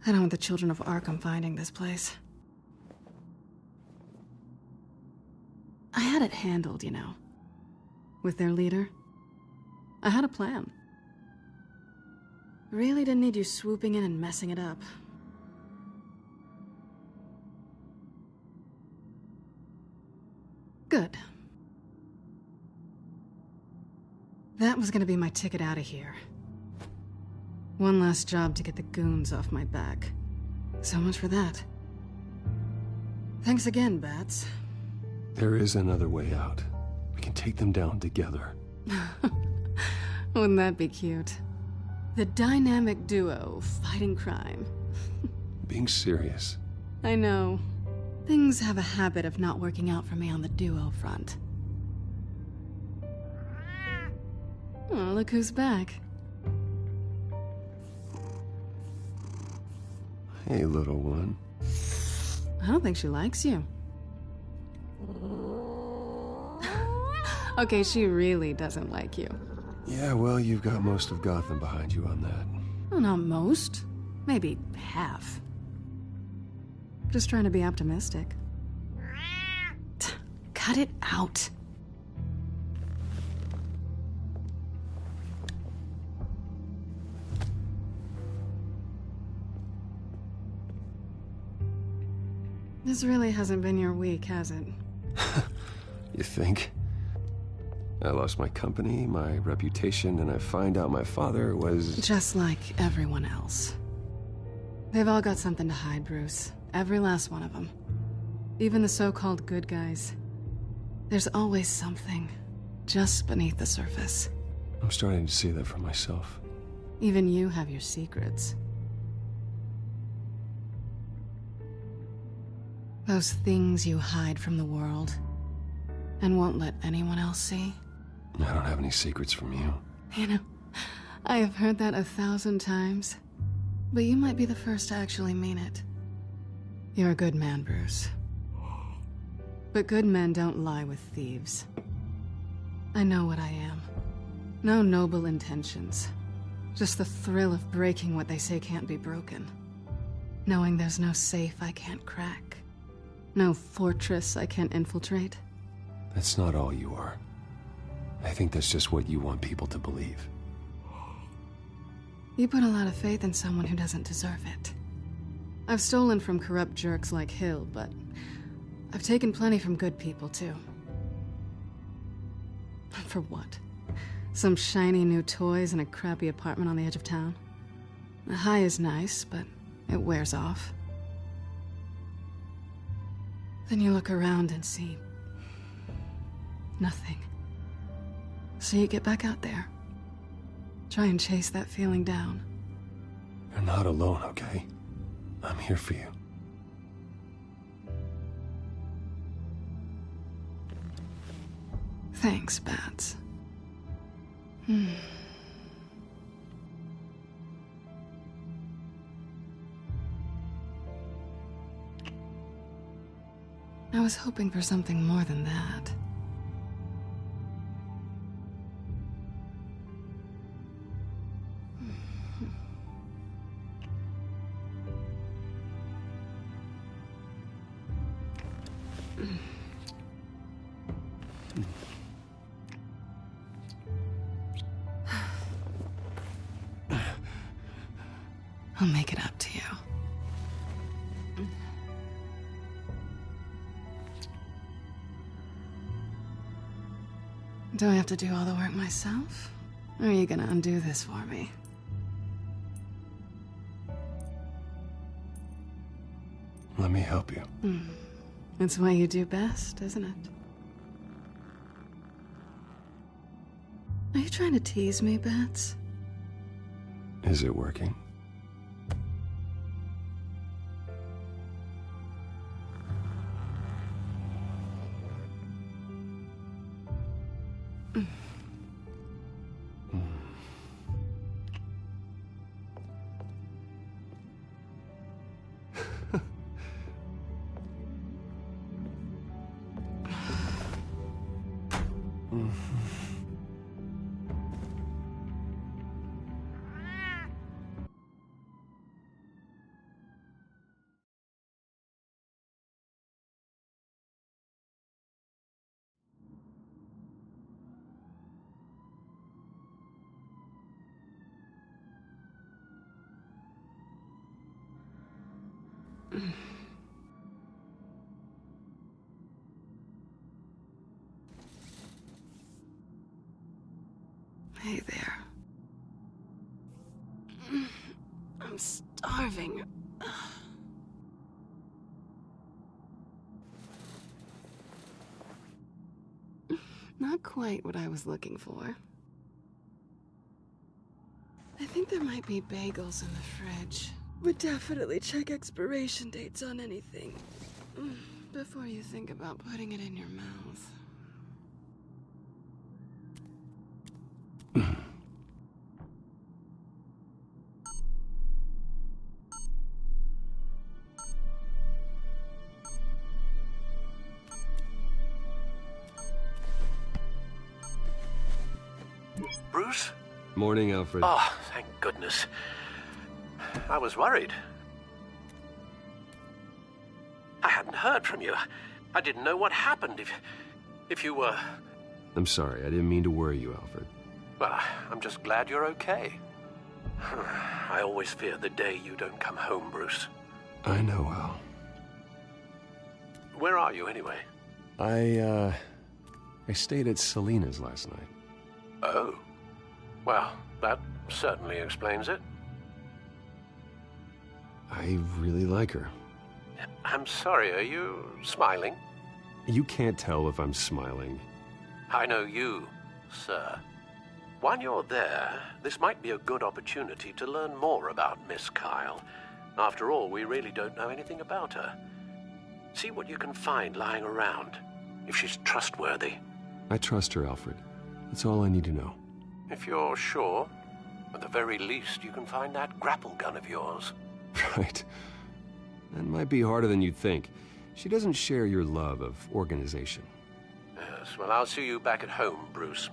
I don't want the children of Arkham finding this place. I had it handled, you know. With their leader. I had a plan. Really didn't need you swooping in and messing it up. Good. That was gonna be my ticket out of here. One last job to get the goons off my back. So much for that. Thanks again, Bats. There is another way out. We can take them down together. Wouldn't that be cute? The dynamic duo fighting crime. Being serious. I know. Things have a habit of not working out for me on the duo front. Oh, look who's back. Hey, little one. I don't think she likes you. Okay, she really doesn't like you. Yeah, well, you've got most of Gotham behind you on that. Well, not most. Maybe half. Just trying to be optimistic. Cut it out. This really hasn't been your week, has it? You think? I lost my company, my reputation, and I find out my father was... Just like everyone else. They've all got something to hide, Bruce. Every last one of them. Even the so-called good guys. There's always something just beneath the surface. I'm starting to see that for myself. Even you have your secrets. Those things you hide from the world and won't let anyone else see. I don't have any secrets from you. You know, I have heard that 1,000 times, but you might be the first to actually mean it. You're a good man, Bruce. But good men don't lie with thieves. I know what I am. No noble intentions. Just the thrill of breaking what they say can't be broken. Knowing there's no safe I can't crack. No fortress I can't infiltrate. That's not all you are. I think that's just what you want people to believe. You put a lot of faith in someone who doesn't deserve it. I've stolen from corrupt jerks like Hill, but I've taken plenty from good people, too. For what? Some shiny new toys and a crappy apartment on the edge of town? The high is nice, but it wears off. Then you look around and see... nothing. So you get back out there. Try and chase that feeling down. You're not alone, okay? I'm here for you. Thanks, Bats. I was hoping for something more than that. I'll make it up to you. Do I have to do all the work myself? Or are you gonna undo this for me? Let me help you. It's what you do best, isn't it? Are you trying to tease me, Bats? Is it working? Hey there. I'm starving. Not quite what I was looking for. I think there might be bagels in the fridge. But definitely check expiration dates on anything before you think about putting it in your mouth. Bruce? Morning, Alfred. Oh, thank goodness. I was worried. I hadn't heard from you. I didn't know what happened if you were... I'm sorry, I didn't mean to worry you, Alfred. Well, I'm just glad you're okay. I always fear the day you don't come home, Bruce. I know, Al. Where are you, anyway? I stayed at Selena's last night. Oh. Well, that certainly explains it. I really like her. I'm sorry, are you smiling? You can't tell if I'm smiling. I know you, sir. While you're there, this might be a good opportunity to learn more about Miss Kyle. After all, we really don't know anything about her. See what you can find lying around, if she's trustworthy. I trust her, Alfred. That's all I need to know. If you're sure, at the very least, you can find that grapple gun of yours. Right. That might be harder than you'd think. She doesn't share your love of organization. Yes, well, I'll see you back at home, Bruce.